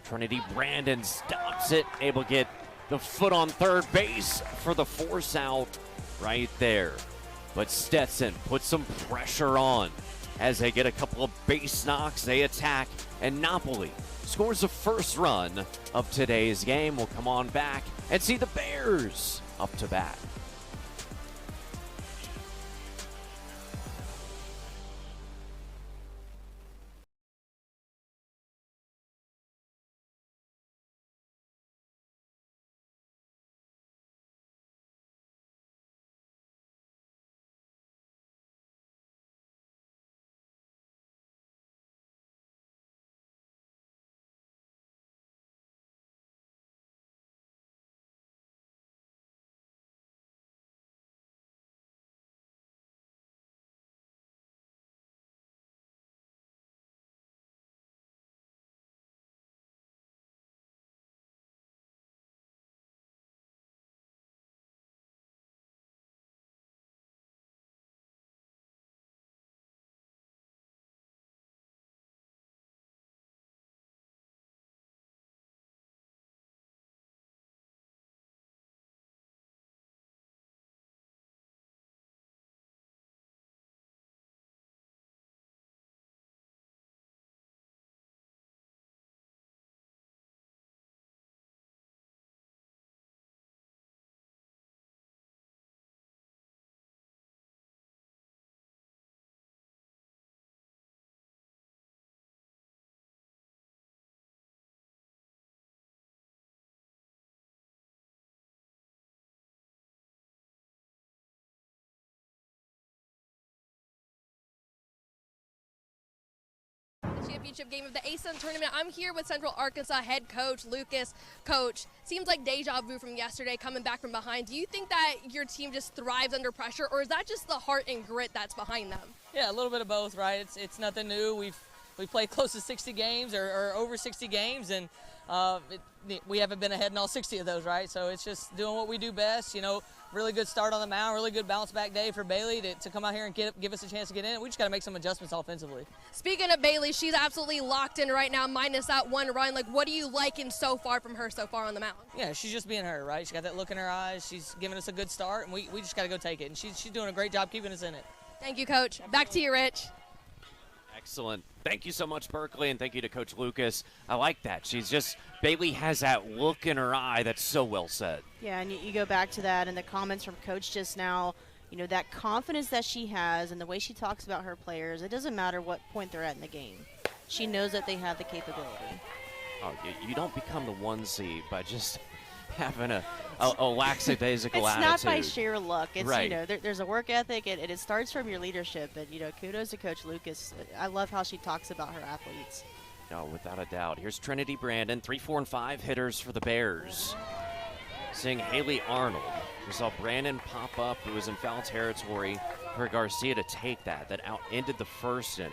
Trinity Brandon stops it, able to get the foot on third base for the force out right there. But Stetson puts some pressure on as they get a couple of base knocks. They attack, and Napoli scores the first run of today's game. We'll come on back and see the Bears up to bat. championship game of the ASUN tournament. I'm here with Central Arkansas head coach Lucas. Coach, seems like deja vu from yesterday, coming back from behind. Do you think that your team just thrives under pressure, or is that just the heart and grit that's behind them? Yeah, a little bit of both, right? It's nothing new. We played close to 60 games or over 60 games, and we haven't been ahead in all 60 of those, right? So it's just doing what we do best. You know, really good start on the mound, really good bounce back day for Bailey to come out here and give us a chance to get in. We just got to make some adjustments offensively. Speaking of Bailey, she's absolutely locked in right now, minus that one run. Like, what are you liking so far from her so far on the mound? Yeah, she's just being her, right? She's got that look in her eyes. She's giving us a good start, and we just got to go take it. And she's doing a great job keeping us in it. Thank you, Coach. Back to you, Rich. Excellent. Thank you so much, Berkeley, and thank you to Coach Lucas. I like that. Bailey has that look in her eye that's so well said. Yeah, and you go back to that and the comments from Coach just now, you know, that confidence that she has and the way she talks about her players, it doesn't matter what point they're at in the game. She knows that they have the capability. Oh, you don't become the 1 seed by just having a lackadaisical attitude. It's not by sheer luck. It's, right. You know, there's a work ethic, and it starts from your leadership. And, you know, kudos to Coach Lucas. I love how she talks about her athletes. No, without a doubt. Here's Trinity Brandon, 3, 4, and 5 hitters for the Bears. Seeing Haley Arnold. We saw Brandon pop up, who was in foul territory, for Garcia to take that. That ended the first inning.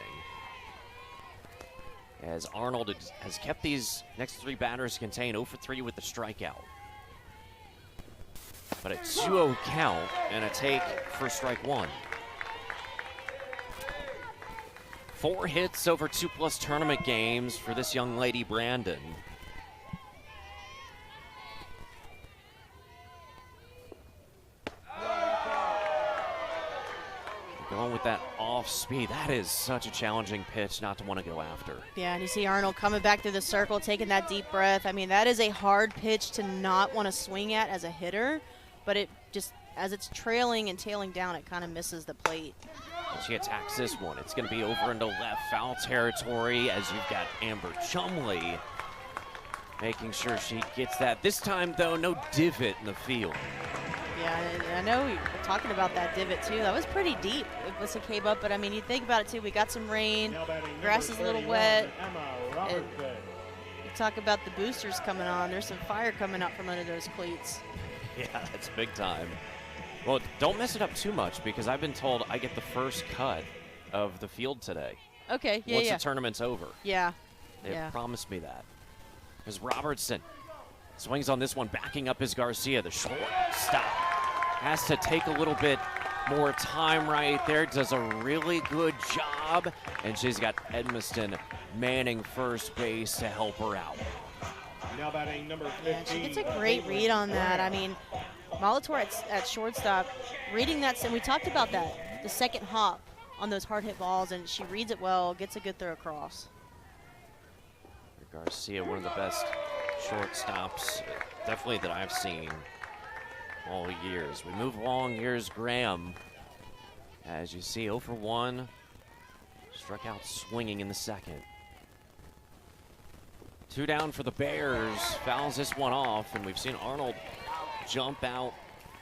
As Arnold has kept these next 3 batters contained, 0 for 3 with the strikeout. But a 2-0 count and a take for strike 1. 4 hits over 2+ tournament games for this young lady, Brandon. Going with that off speed. That is such a challenging pitch not to want to go after. Yeah, and you see Arnold coming back through the circle, taking that deep breath. I mean, that is a hard pitch to not want to swing at as a hitter, but it just, as it's trailing and tailing down, it kind of misses the plate. And she attacks this one. It's going to be over into left foul territory as you've got Amber Chumley making sure she gets that. This time, though, no divot in the field. Yeah, I know we were talking about that divot, too. That was pretty deep once it came up, but, I mean, you think about it, too. We got some rain. Grass is a little wet. And you talk about the boosters coming on. There's some fire coming up from under those cleats. Yeah, that's big time. Well, don't mess it up too much because I've been told I get the first cut of the field today. Okay, yeah, Once the tournament's over. Yeah. They promised me that. As Robertson swings on this one, backing up his Garcia. The shortstop has to take a little bit more time right there. Does a really good job. And she's got Edmiston manning first base to help her out. Now batting number 15. Yeah, she gets a great read on that. I mean, Molitor at shortstop, reading that, and we talked about that, the second hop on those hard hit balls, and she reads it well, gets a good throw across. Garcia, one of the best shortstops, definitely that I've seen all years. We move along. Here's Graham. As you see, 0 for 1. Struck out swinging in the second. 2 down for the Bears. Fouls this one off, and we've seen Arnold jump out,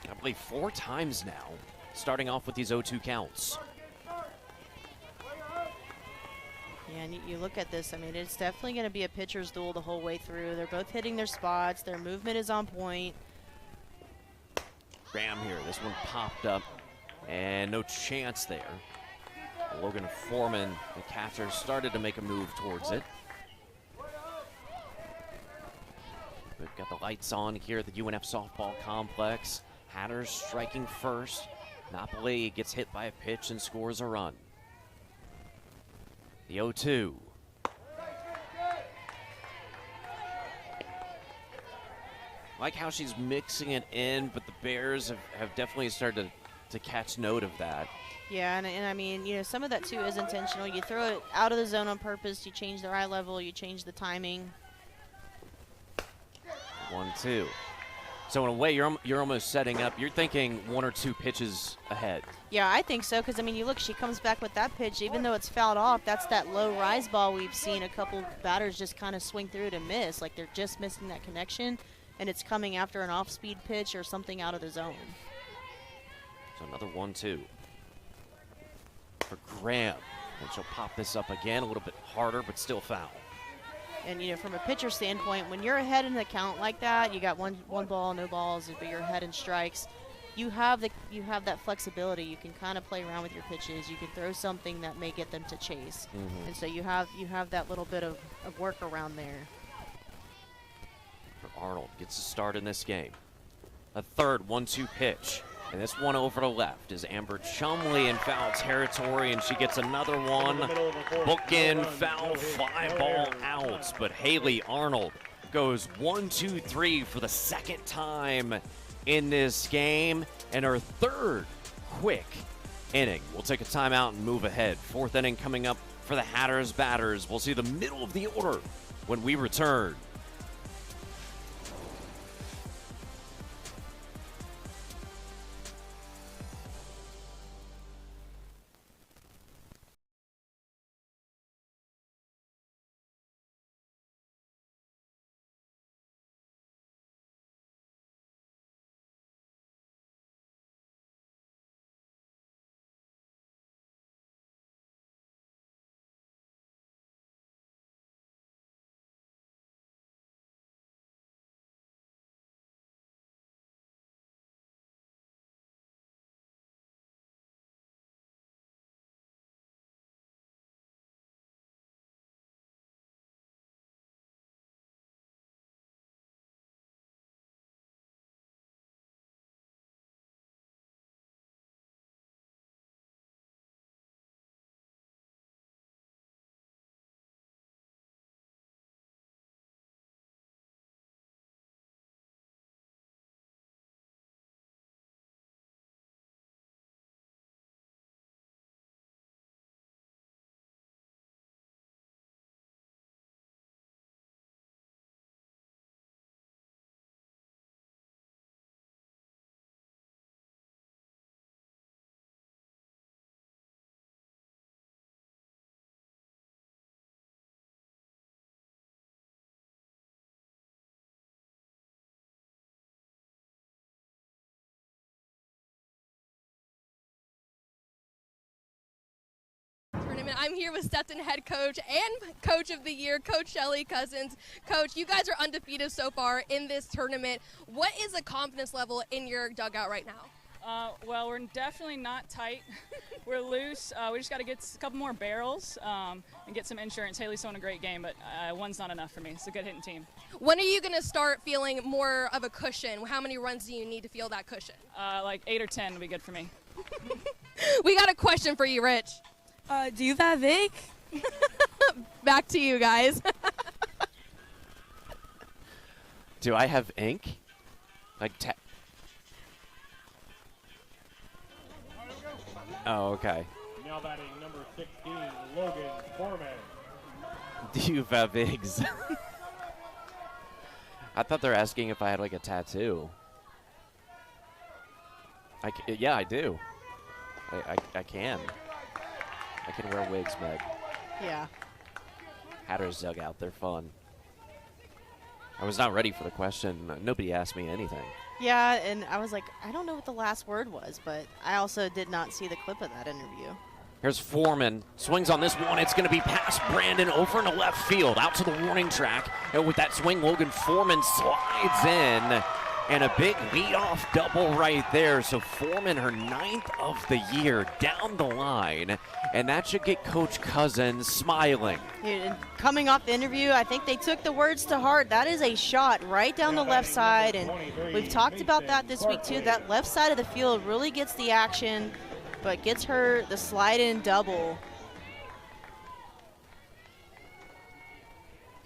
I believe, 4 times now, starting off with these 0-2 counts. Yeah, and you look at this, I mean, it's definitely going to be a pitcher's duel the whole way through. They're both hitting their spots. Their movement is on point. Graham here. This one popped up, and no chance there. Logan Foreman, the catcher, started to make a move towards it. We've got the lights on here at the UNF softball complex. Hatters striking first. Napoli gets hit by a pitch and scores a run. The 0-2. Like how she's mixing it in, but the Bears have definitely started to catch note of that. Yeah, and I mean, you know, some of that too is intentional. You throw it out of the zone on purpose. You change their eye level. You change the timing. 1-2. So in a way, you're almost setting up. You're thinking 1 or 2 pitches ahead. Yeah, I think so. Because I mean, you look, she comes back with that pitch. Even though it's fouled off, that's that low rise ball we've seen a couple batters just kind of swing through it and miss. Like they're just missing that connection, and it's coming after an off-speed pitch or something out of the zone. So another 1-2 for Graham. And she'll pop this up again, a little bit harder, but still foul. And, you know, from a pitcher standpoint, when you're ahead in the count like that, you got one ball, no balls, but you're ahead in strikes, you have that flexibility. You can kind of play around with your pitches. You can throw something that may get them to chase. And so you have that little bit of work around there. Arnold gets a start in this game. A third 1-2 pitch. And this one over to left is Amber Chumley in foul territory, and she gets another one. Book in, foul, fly ball out. But Haley Arnold goes 1-2-3 for the second time in this game, and her third quick inning. We'll take a timeout and move ahead. Fourth inning coming up for the Hatters batters. We'll see the middle of the order when we return. I'm here with Stetson head coach and coach of the year, Coach Shelly Cousins. Coach, you guys are undefeated so far in this tournament. What is the confidence level in your dugout right now? Well, we're definitely not tight. We're loose. We just got to get a couple more barrels and get some insurance. Haley's doing a great game, but one's not enough for me. It's a good hitting team. When are you going to start feeling more of a cushion? How many runs do you need to feel that cushion? Like 8 or 10 would be good for me. We got a question for you, Rich. Do you have ink? Back to you guys. Do I have ink? Like Oh, okay. Now batting number 16, Logan Foreman. Do you have eggs? I thought they're asking if I had like a tattoo. Yeah, I do. I can. I can wear wigs, Meg. Yeah. Hatters dugout, they're fun. I was not ready for the question. Nobody asked me anything. Yeah, and I was like, I don't know what the last word was, but I also did not see the clip of that interview. Here's Foreman. Swings on this one. It's going to be past Brandon over into left field, out to the warning track. And with that swing, Logan Foreman slides in. And a big leadoff double right there. So Foreman, her 9th of the year, down the line. And that should get Coach Cousins smiling. And coming off the interview, I think they took the words to heart. That is a shot right down the left side. And we've talked about that this week, too. That left side of the field really gets the action, but gets her the slide-in double.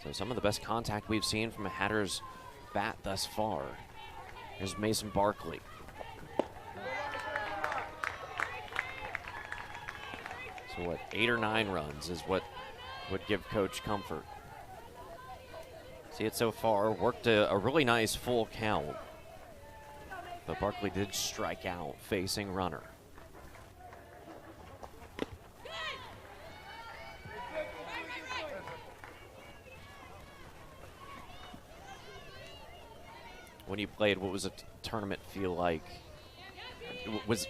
So some of the best contact we've seen from a Hatters bat thus far. Here's Mason Barkley. So what, 8 or 9 runs is what would give Coach comfort. See it so far, worked a really nice full count. But Barkley did strike out facing runner. When you played, what was a tournament feel like? Was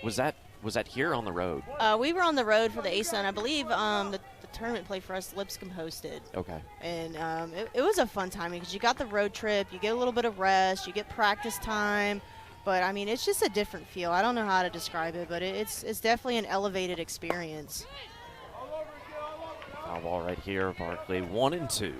Was that here on the road? We were on the road for the ASUN. I believe the tournament play for us, Lipscomb hosted. Okay. And it was a fun time because you got the road trip, you get a little bit of rest, you get practice time. But, I mean, it's just a different feel. I don't know how to describe it, but it's definitely an elevated experience. Foul ball right here, Barkley, 1 and 2.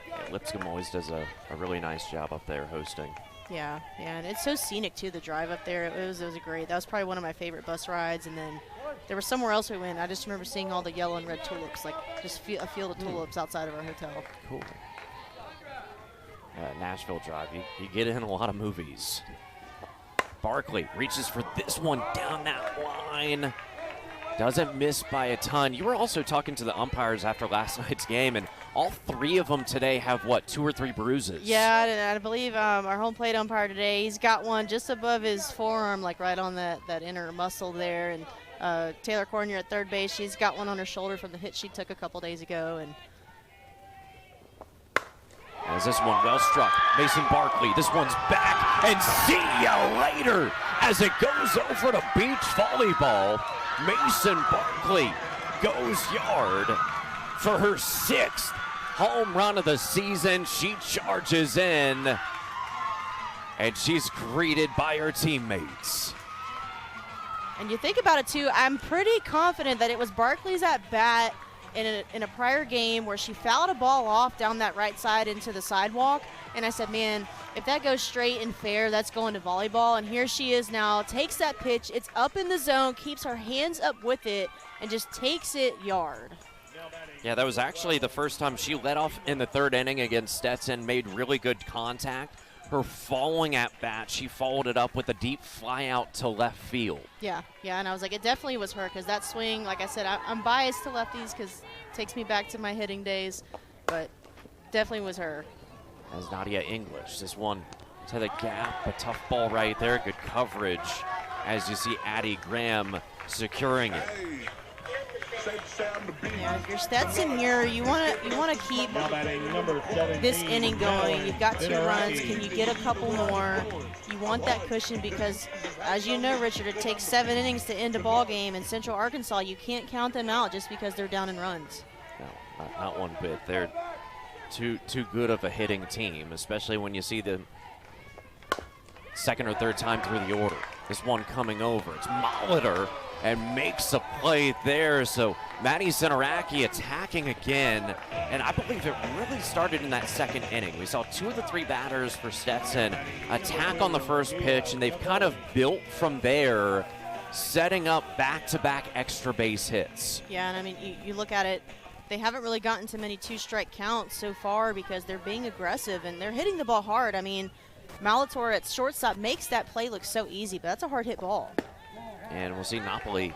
Yeah, Lipscomb always does a really nice job up there hosting. Yeah, and it's so scenic, too, the drive up there. It was great. That was probably one of my favorite bus rides. And then there was somewhere else we went. I just remember seeing all the yellow and red tulips, like just a field of tulips outside of our hotel. Cool. Nashville Drive, you get in a lot of movies. Barkley reaches for this one down that line. Doesn't miss by a ton. You were also talking to the umpires after last night's game, and all 3 of them today have, what, 2 or 3 bruises? Yeah, I believe our home plate umpire today, he's got one just above his forearm, like right on that inner muscle there. And Taylor Cornier at third base, she's got one on her shoulder from the hit she took a couple days ago. And as this one well struck, Mason Barkley, this one's back, and see ya later as it goes over to beach volleyball. Mason Barkley goes yard for her 6th home run of the season. She charges in, and she's greeted by her teammates. And you think about it, too, I'm pretty confident that it was Barkley's at bat in a prior game where she fouled a ball off down that right side into the sidewalk. And I said, man, if that goes straight and fair, that's going to volleyball. And here she is now, takes that pitch, it's up in the zone, keeps her hands up with it, and just takes it yard. Yeah, that was actually the first time she led off in the 3rd inning against Stetson, made really good contact. Her following at bat, she followed it up with a deep fly out to left field. Yeah, and I was like, it definitely was her, because that swing, like I said, I'm biased to lefties because it takes me back to my hitting days, but definitely was her. As Nadia English, this one to the gap, a tough ball right there, good coverage as you see Addie Graham securing it. Yeah, if you're Stetson here, you want to keep this inning going. You've got 2 runs. Can you get a couple more? You want that cushion because, as you know, Richard, it takes 7 innings to end a ball game. In Central Arkansas, you can't count them out just because they're down in runs. No, not one bit. They're too good of a hitting team, especially when you see them 2nd or 3rd time through the order. This one coming over. It's Molitor and makes a play there. So Maddie Zenaraki attacking again. And I believe it really started in that 2nd inning. We saw 2 of the 3 batters for Stetson attack on the first pitch, and they've kind of built from there, setting up back-to-back extra base hits. Yeah, and I mean, you look at it, they haven't really gotten to many 2-strike counts so far because they're being aggressive and they're hitting the ball hard. I mean, Molitor at shortstop makes that play look so easy, but that's a hard hit ball. And we'll see Napoli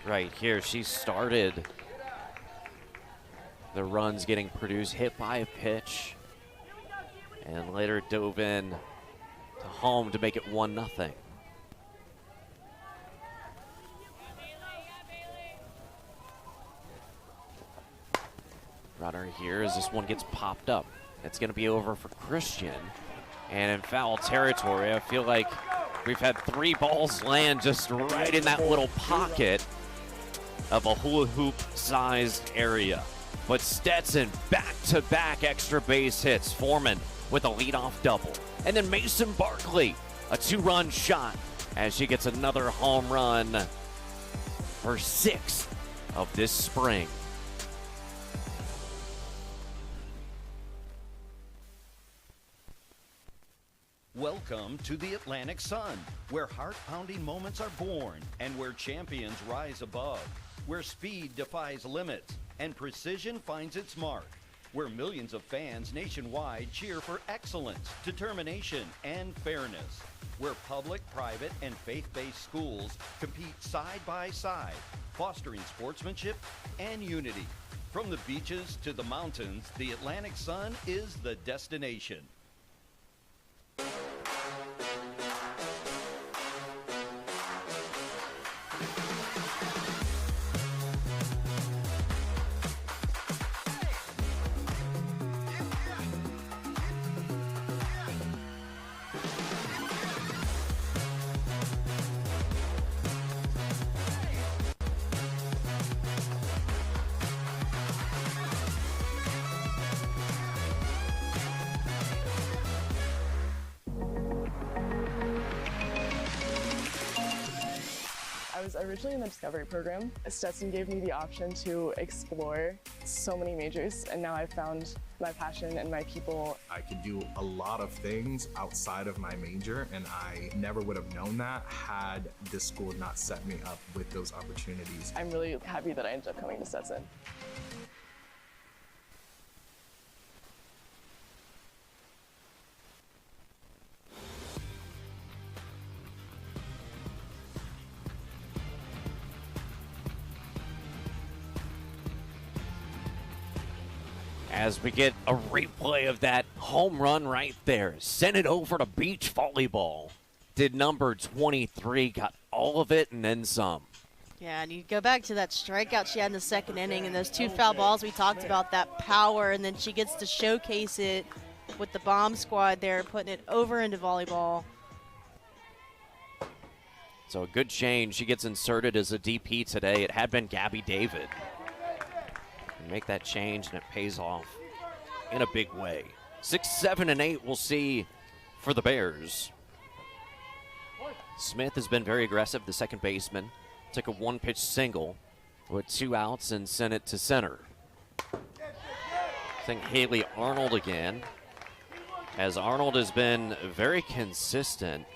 right here. She started the runs getting produced, hit by a pitch, and later dove in to home to make it 1-0. Runner here as this one gets popped up. It's going to be over for Christian. And in foul territory, I feel like we've had 3 balls land just right in that little pocket of a hula hoop sized area. But Stetson back-to-back extra base hits. Foreman with a leadoff double. And then Mason Barkley, a 2-run shot as she gets another home run, her 6th of this spring. Welcome to the Atlantic Sun, where heart-pounding moments are born and where champions rise above, where speed defies limits and precision finds its mark, where millions of fans nationwide cheer for excellence, determination, and fairness, where public, private, and faith-based schools compete side by side, fostering sportsmanship and unity. From the beaches to the mountains, the Atlantic Sun is the destination. was originally in the Discovery program. Stetson gave me the option to explore so many majors, and now I've found my passion and my people. I could do a lot of things outside of my major, and I never would have known that had this school not set me up with those opportunities. I'm really happy that I ended up coming to Stetson. As we get a replay of that home run right there. Send it over to beach volleyball. Did number 23, got all of it and then some. Yeah, and you go back to that strikeout she had in the second inning and those 2 foul balls we talked about, that power, and then she gets to showcase it with the bomb squad there, putting it over into volleyball. So a good change. She gets inserted as a DP today. It had been Gabby David. Make that change, and it pays off in a big way. 6, 7, and 8 we'll see for the Bears. Smith has been very aggressive, the second baseman. Took a 1-pitch single with 2 outs and sent it to center. I think Haley Arnold again, as Arnold has been very consistent.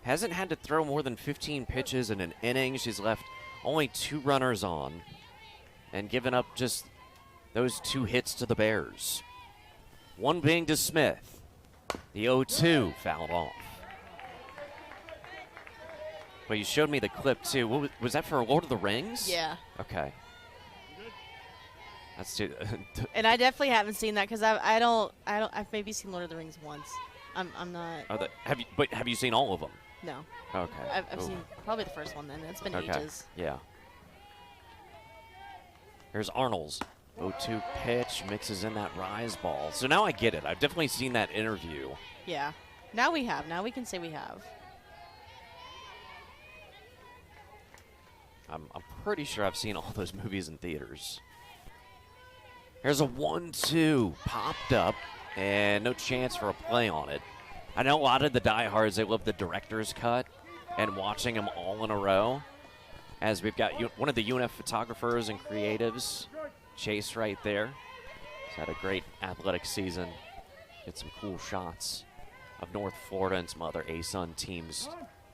Hasn't had to throw more than 15 pitches in an inning. She's left only 2 runners on and given up just those 2 hits to the Bears. One being to Smith. The 0-2 fouled off. Well, you showed me the clip too. What was that for Lord of the Rings? Yeah. Okay. That's too. And I definitely haven't seen that because I've maybe seen Lord of the Rings once. I'm not. Have you seen all of them? No. Okay. I've seen probably the first one then. It's been ages. Yeah. Here's Arnold's 0-2 pitch, mixes in that rise ball. So now I get it. I've definitely seen that interview. Yeah. Now we have. Now we can say we have. I'm pretty sure I've seen all those movies in theaters. Here's a 1-2 popped up, and no chance for a play on it. I know a lot of the diehards, they love the director's cut and watching them all in a row. As we've got one of the UNF photographers and creatives, Chase, right there. He's had a great athletic season. Get some cool shots of North Florida and some other ASUN teams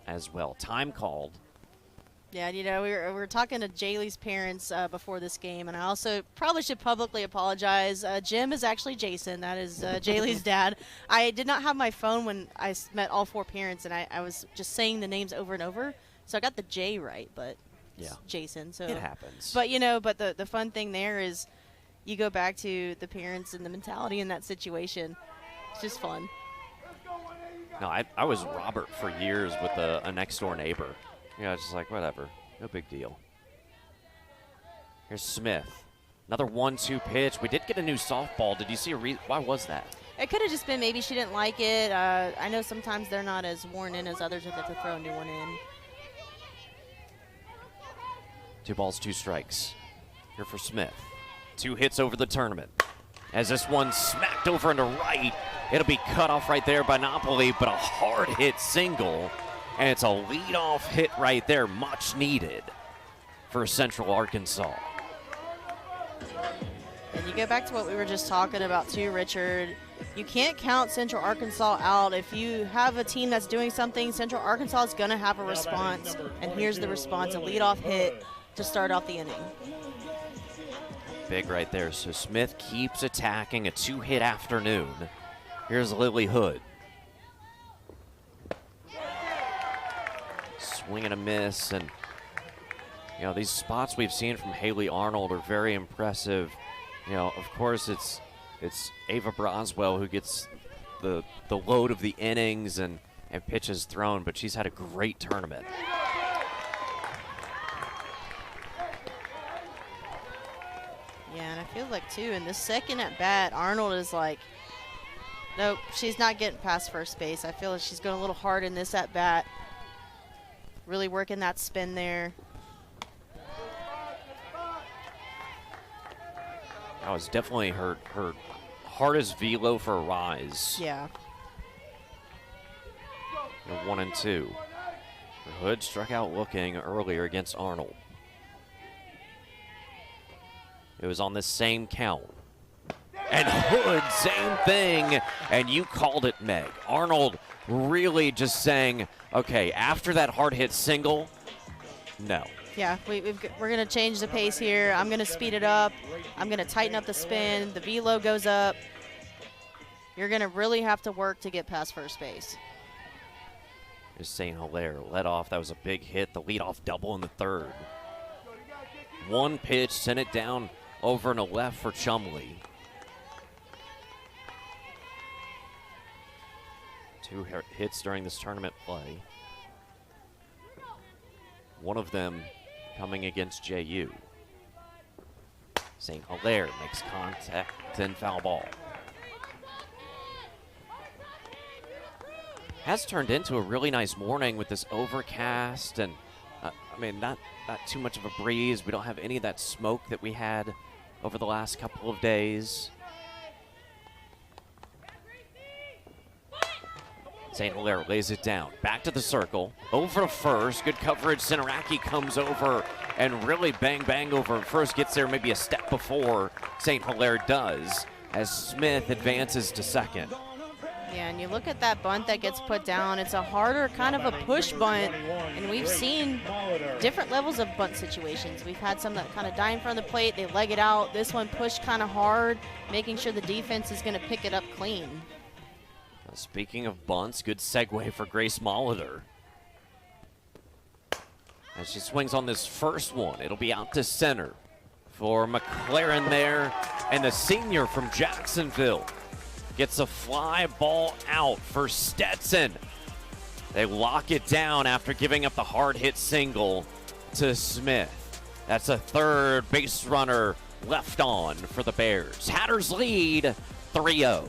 as well. Time called. Yeah, you know, we were talking to Jaylee's parents before this game, and I also probably should publicly apologize. Jim is actually Jason. That is Jaylee's dad. I did not have my phone when I met all 4 parents, and I was just saying the names over and over. So I got the J right, but yeah, Jason. So it happens. But, you know, but the fun thing there is you go back to the parents and the mentality in that situation. It's just fun. No, I was Robert for years with a next-door neighbor. Yeah, it's just like, whatever. No big deal. Here's Smith. Another 1-2 pitch. We did get a new softball. Did you see why was that? It could have just been maybe she didn't like it. I know sometimes they're not as worn in as others if they have to throw a new one in. 2 balls, 2 strikes. Here for Smith. 2 hits over the tournament. As this one smacked over into right, it'll be cut off right there by Napoli, but a hard hit single. And it's a leadoff hit right there, much needed for Central Arkansas. And you go back to what we were just talking about too, Richard. You can't count Central Arkansas out. If you have a team that's doing something, Central Arkansas is going to have a response. And here's the response, a leadoff hit to start off the inning. Big right there. So Smith keeps attacking, a 2-hit afternoon. Here's Lily Hood. Swing and a miss, and you know, these spots we've seen from Haley Arnold are very impressive. You know, of course it's Ava Broswell who gets the load of the innings and pitches thrown, but she's had a great tournament. Yeah, and I feel like too in the second at bat, Arnold is like, nope, she's not getting past first base. I feel like she's going a little hard in this at bat. Really working that spin there. That was definitely her hardest velo for a rise. Yeah. 1-2. Hood struck out looking earlier against Arnold. It was on this same count. And Hood, same thing, and you called it, Meg. Arnold really just saying, okay, after that hard hit single, no. Yeah, we're going to change the pace here. I'm going to speed it up. I'm going to tighten up the spin. The velo goes up. You're going to really have to work to get past first base. Here's St. Hilaire led off. That was a big hit. The leadoff double in the third. One pitch, sent it down over and a left for Chumley. 2 hits during this tournament play. One of them coming against JU. St. Hilaire makes contact and foul ball. Has turned into a really nice morning with this overcast and, I mean, not too much of a breeze. We don't have any of that smoke that we had over the last couple of days. St. Hilaire lays it down. Back to the circle. Over to first. Good coverage. Sinaraki comes over and really bang over first. Gets there maybe a step before St. Hilaire does as Smith advances to second. Yeah, and you look at that bunt that gets put down. It's a harder kind of a push bunt, and we've seen different levels of bunt situations. We've had some that kind of die in front of the plate. They leg it out. This one pushed kind of hard, making sure the defense is going to pick it up clean. Speaking of bunts, good segue for Grace Molitor. As she swings on this first one, it'll be out to center for McLaren there. And the senior from Jacksonville gets a fly ball out for Stetson. They lock it down after giving up the hard hit single to Smith. That's a third base runner left on for the Bears. Hatters lead 3-0.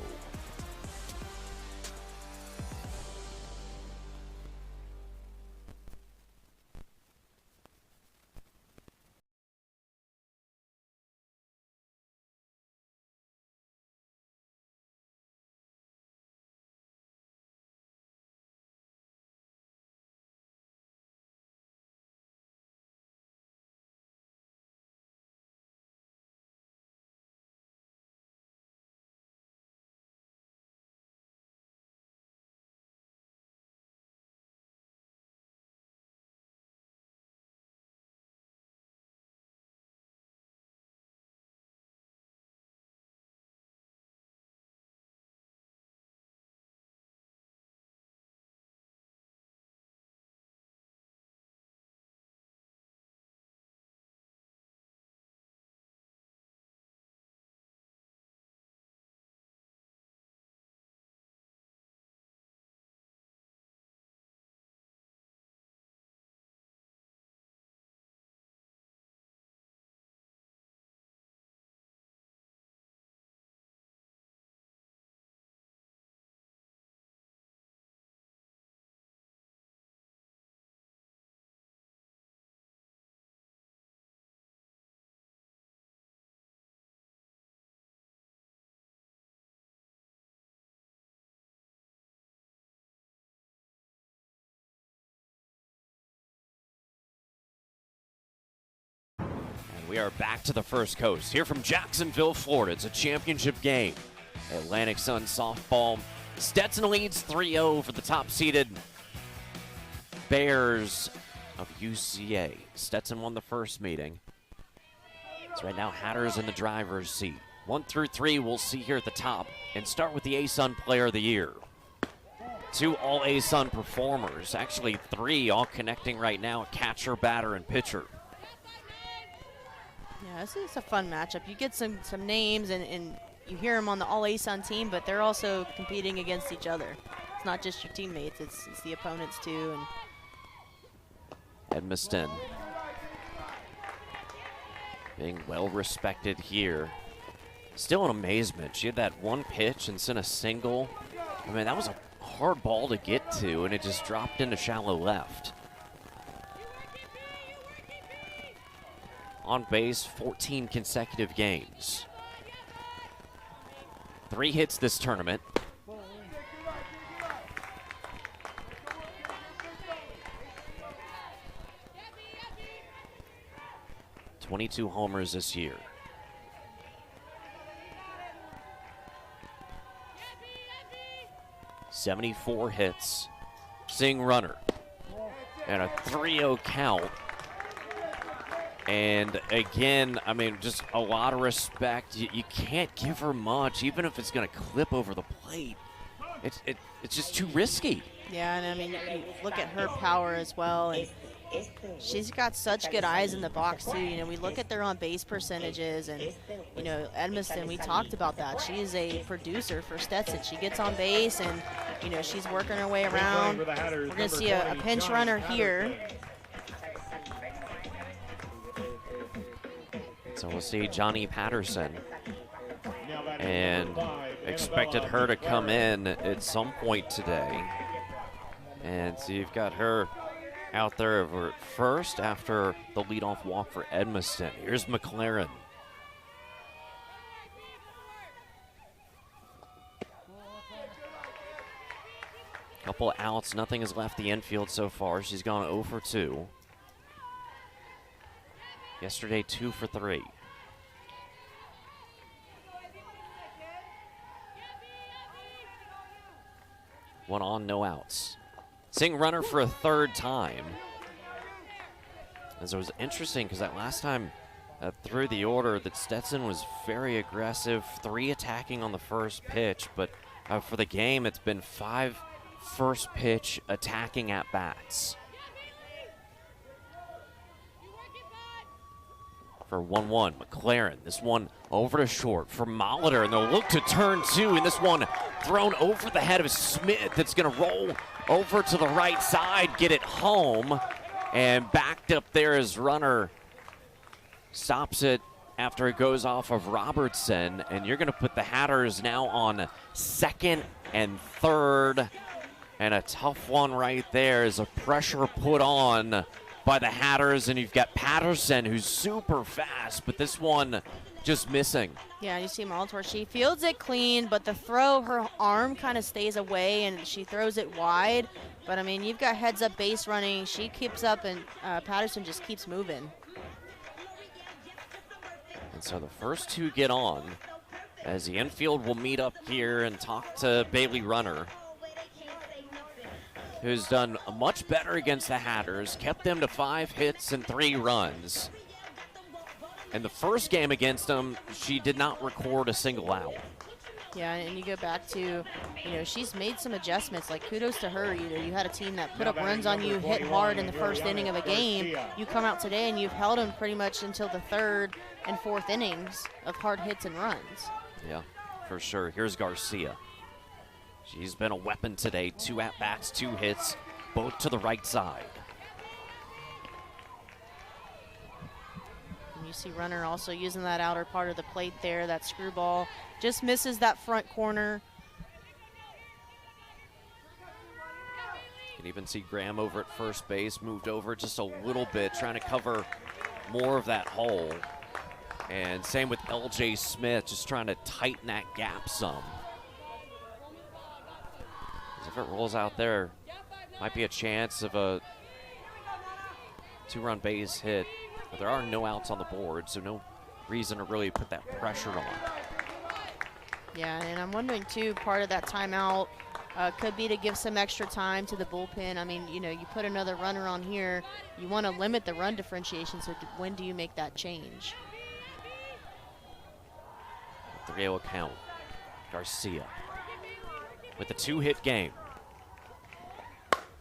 We are back to the First Coast here from Jacksonville, Florida. It's a championship game. Atlantic Sun softball. Stetson leads 3-0 for the top-seeded Bears of UCA. Stetson won the first meeting. So right now, Hatters in the driver's seat. 1 through 3 we'll see here at the top. And start with the ASUN Player of the Year. 2 all ASUN performers. Actually 3 all connecting right now. Catcher, batter, and pitcher. Yeah, this is a fun matchup. You get some names and you hear them on the All ASUN team, but they're also competing against each other. It's not just your teammates, it's the opponents too. And Edmiston being well respected here. Still in amazement. She had that one pitch and sent a single. I mean, that was a hard ball to get to, and it just dropped into shallow left. On base 14 consecutive games. 3 hits this tournament. 22 homers this year. '74 hits. Seeing runner. And a 3-0 count. And again, I mean, just a lot of respect. You can't give her much, even if it's going to clip over the plate. It's just too risky. Yeah, and I mean, you look at her power as well, and she's got such good eyes in the box too. You know, we look at their on-base percentages, and you know, Edmiston, we talked about that. She is a producer for Stetson. She gets on base, and you know, she's working her way around. We're going to see a pinch runner here. So we'll see Johnny Patterson, and expected her to come in at some point today. And so you've got her out there over at first after the leadoff walk for Edmiston. Here's McLaren. Couple outs, nothing has left the infield so far. She's gone 0 for 2. Yesterday, 2 for 3. One on, no outs. Seeing runner for a third time. As it was interesting because that last time through the order that Stetson was very aggressive, 3 attacking on the first pitch, but for the game it's been 5 first pitch attacking at bats. For 1-1, McLaren. This one over to short for Molitor, and they'll look to turn 2, and this one thrown over the head of Smith. That's going to roll over to the right side, get it home, and backed up there as runner stops it after it goes off of Robertson, and you're going to put the Hatters now on second and third, and a tough one right there as a pressure put on by the Hatters, and you've got Patterson, who's super fast, but this one just missing. Yeah, you see Molitor, she fields it clean, but the throw, her arm kind of stays away, and she throws it wide. But, I mean, you've got heads-up base running. She keeps up, and Patterson just keeps moving. And so the first 2 get on as the infield will meet up here and talk to Bailey Runner, who's done much better against the Hatters, kept them to 5 hits and 3 runs. And the first game against them, she did not record a single out. Yeah, and you go back to, you know, she's made some adjustments. Like, kudos to her. You know, you had a team that put up runs on you, hit hard in the first inning of a game. You come out today and you've held them pretty much until the 3rd and 4th innings of hard hits and runs. Yeah, for sure. Here's Garcia. She's been a weapon today. 2 at-bats, 2 hits, both to the right side. And you see runner also using that outer part of the plate there. That screwball just misses that front corner. You can even see Graham over at first base, moved over just a little bit, trying to cover more of that hole. And same with LJ Smith, just trying to tighten that gap some. If it rolls out there, might be a chance of a 2-run base hit. But there are no outs on the board, so no reason to really put that pressure on. Yeah, and I'm wondering, too, part of that timeout could be to give some extra time to the bullpen. I mean, you know, you put another runner on here, you want to limit the run differentiation, so when do you make that change? 3-0 count. Garcia with a 2-hit game.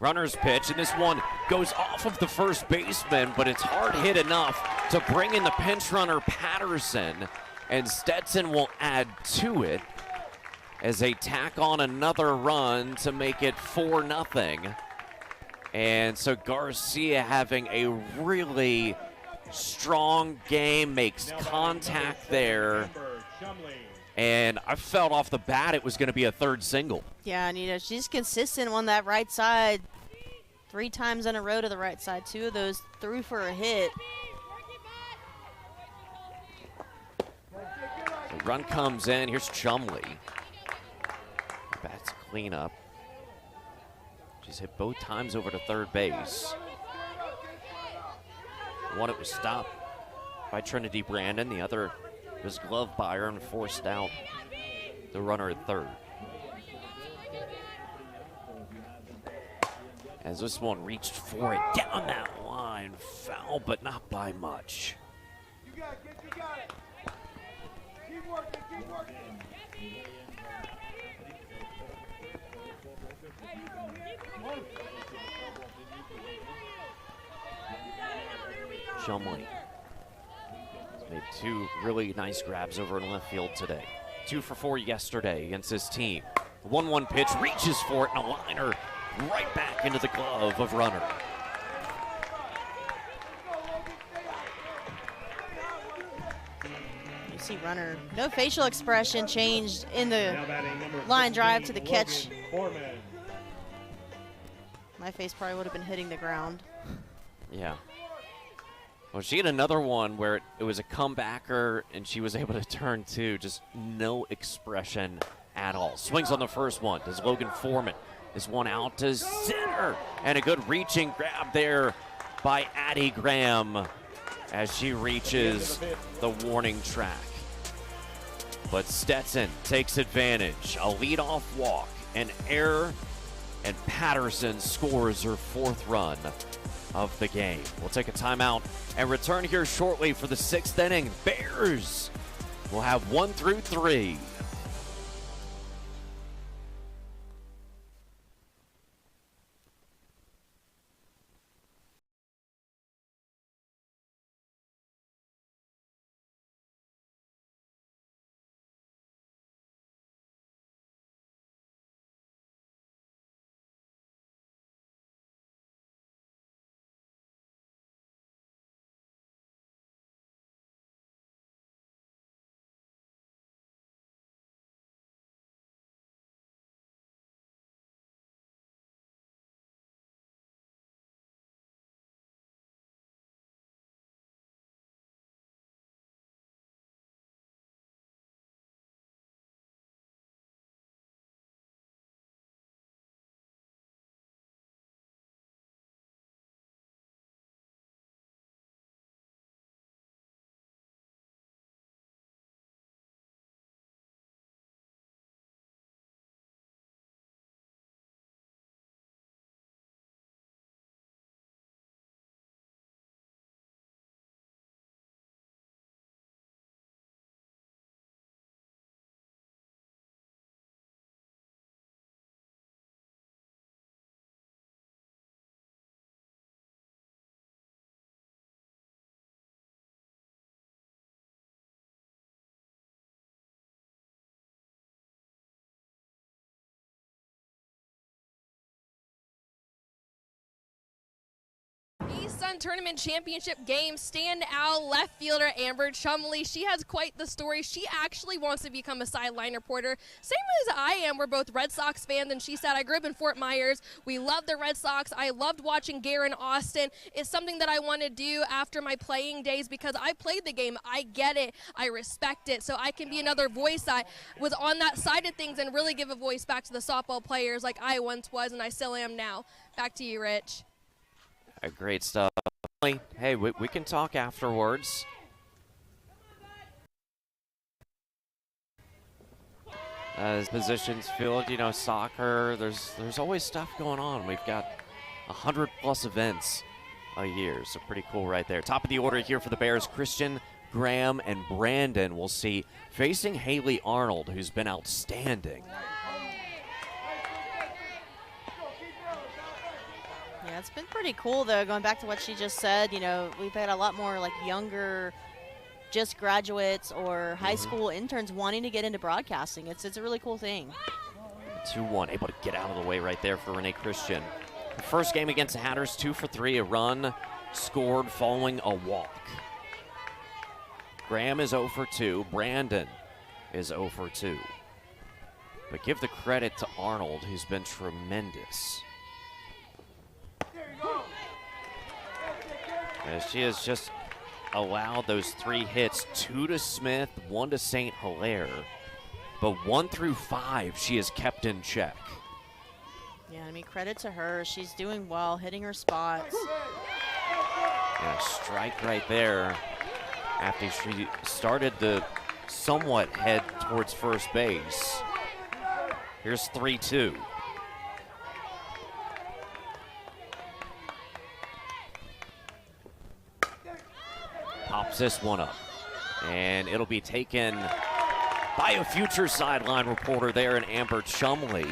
Runner's pitch, and this one goes off of the first baseman, but it's hard hit enough to bring in the pinch runner Patterson, and Stetson will add to it as they tack on another run to make it 4-0. And so Garcia having a really strong game, makes contact there. And I felt off the bat it was going to be a 3rd single. Yeah, and you know, she's consistent on that right side. 3 times in a row to the right side. 2 of those threw for a hit. The run comes in. Here's Chumley. Bats clean up. She's hit both times over to third base. One, it was stopped by Trinity Brandon. The other was gloved by her and forced out the runner at third. As this one reached for it down that line, foul, but not by much. You got it. Keep working, keep working. Chumley made two really nice grabs over in left field today. 2 for 4 yesterday against this team. 1-1 pitch, reaches for it, and a liner right back into the glove of runner. You see runner, no facial expression changed in the line drive to the catch. My face probably would have been hitting the ground. Yeah. Well, she had another one where it was a comebacker, and she was able to turn two. Just no expression at all. Swings on the first one. Does Logan Foreman. This one out to center. And a good reaching grab there by Addie Graham as she reaches the warning track. But Stetson takes advantage. A leadoff walk, an error, and Patterson scores her 4th run of the game. We'll take a timeout and return here shortly for the 6th inning. Bears will have 1 through 3. A-Sun Tournament Championship game standout left fielder Amber Chumley. She has quite the story. She actually wants to become a sideline reporter. Same as I am. We're both Red Sox fans, and she said, I grew up in Fort Myers. We love the Red Sox. I loved watching Garen Austin. It's something that I want to do after my playing days because I played the game. I get it. I respect it. So I can be another voice that was on that side of things and really give a voice back to the softball players like I once was and I still am now. Back to you, Rich. Great stuff. Hey, we can talk afterwards. As positions field, soccer, there's always stuff going on. We've got 100+ events a year, so pretty cool right there. Top of the order here for the Bears, Christian, Graham, and Brandon. We'll see facing Haley Arnold, who's been outstanding. Yeah, it's been pretty cool, though, going back to what she just said. We've had a lot more, younger just graduates or high school interns wanting to get into broadcasting. It's a really cool thing. 2-1, able to get out of the way right there for Renee Christian. The first game against the Hatters, 2 for 3, a run scored following a walk. Graham is 0 for 2. Brandon is 0 for 2. But give the credit to Arnold, who's been tremendous. As she has just allowed those 3 hits, 2 to Smith, 1 to St. Hilaire. But 1 through 5, she has kept in check. Yeah, credit to her. She's doing well, hitting her spots. Yeah, strike right there. after she started to somewhat head towards first base. Here's 3-2. Pops this one up, and it'll be taken by a future sideline reporter there in Amber Chumley.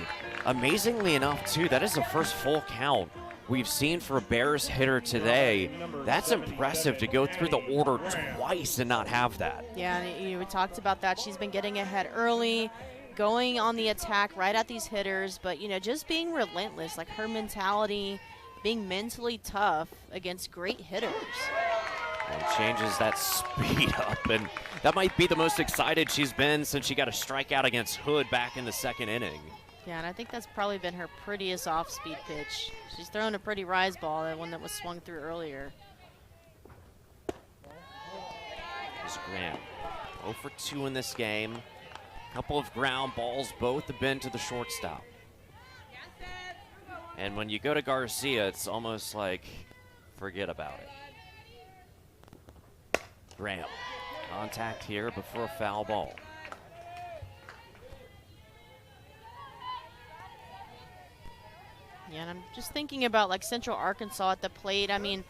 Amazingly enough, too, that is the first full count we've seen for a Bears hitter today. That's impressive to go through the order twice and not have that. Yeah, we talked about that. She's been getting ahead early, going on the attack right at these hitters, but, just being relentless, like her mentality, being mentally tough against great hitters. And changes that speed up, and that might be the most excited she's been since she got a strikeout against Hood back in the second inning. Yeah, and I think that's probably been her prettiest off-speed pitch. She's thrown a pretty rise ball, that one that was swung through earlier. Here's Graham. 0 for 2 in this game. Couple of ground balls, both have been to the shortstop. And when you go to Garcia, it's almost like forget about it. Graham, contact here before a foul ball. Yeah, and I'm just thinking about like Central Arkansas at the plate. I mean,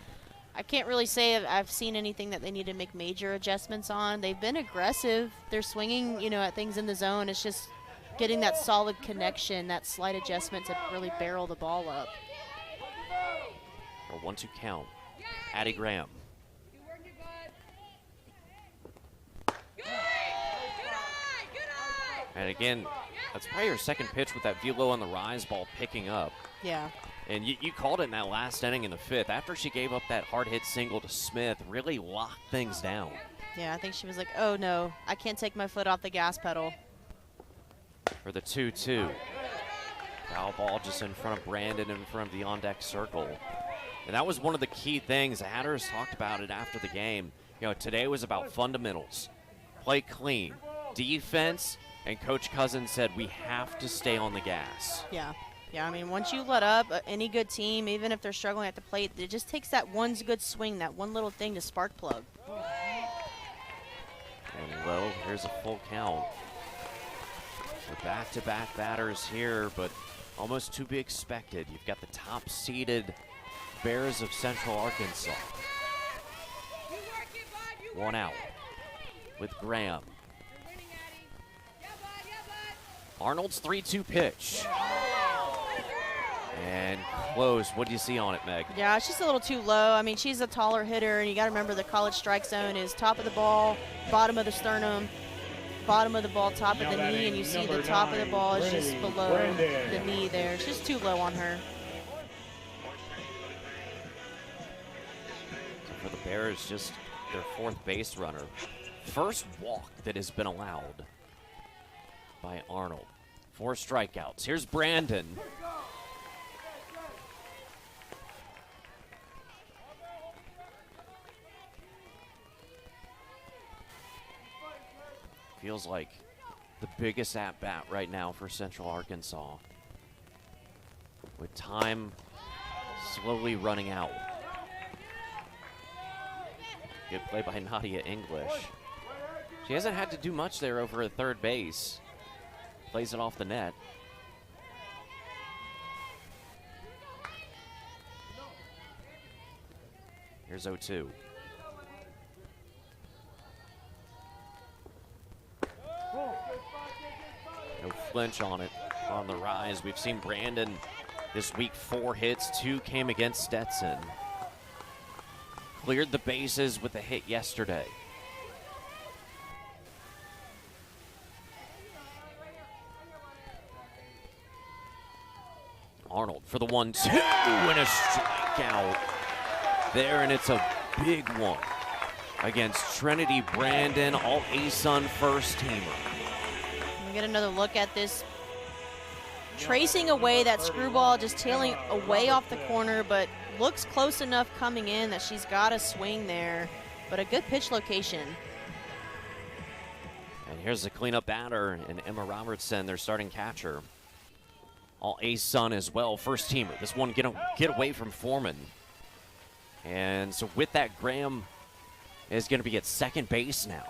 I can't really say I've seen anything that they need to make major adjustments on. They've been aggressive. They're swinging, at things in the zone. It's just getting that solid connection, that slight adjustment to really barrel the ball up. A 1-2 count. Addie Graham. And again, that's probably her second pitch with that velo on the rise ball picking up. Yeah. And you called it in that last inning in the fifth. After she gave up that hard hit single to Smith, really locked things down. Yeah, I think she was like, oh no, I can't take my foot off the gas pedal. For the 2-2. Foul ball just in front of Brandon, in front of the on-deck circle. And that was one of the key things. The Hatters talked about it after the game. Today was about fundamentals. Play clean. Defense. And Coach Cousins said we have to stay on the gas. Yeah. I mean, once you let up, any good team, even if they're struggling at the plate, it just takes that one good swing, that one little thing to spark plug. And well, here's a full count. So back-to-back batters here, but almost to be expected. You've got the top-seeded Bears of Central Arkansas. One out with Graham. Arnold's 3-2 pitch. And close. What do you see on it, Meg? Yeah, it's just a little too low. I mean, she's a taller hitter, and you got to remember the college strike zone is top of the ball, bottom of the sternum, bottom of the ball, top of the knee, and you see the top of the ball is just below the knee there. It's just too low on her. So for the Bears, just their fourth base runner. First walk that has been allowed by Arnold. 4 strikeouts. Here's Brandon. Feels like the biggest at-bat right now for Central Arkansas, with time slowly running out. Good play by Nadia English. She hasn't had to do much there over at third base. Plays it off the net. Here's 0-2. No flinch on it, on the rise. We've seen Brandon this week, 4 hits, 2 came against Stetson. Cleared the bases with a hit yesterday. Arnold for the 1-2 and a strikeout there, and it's a big one against Trinity Brandon, all ASUN first teamer. We get another look at this. Tracing away that screwball, just tailing away off the corner, but looks close enough coming in that she's got a swing there, but a good pitch location. And here's the cleanup batter, and Emma Robertson, their starting catcher. All ASUN as well, first teamer. This one get away from Foreman. And so with that, Graham is going to be at second base now.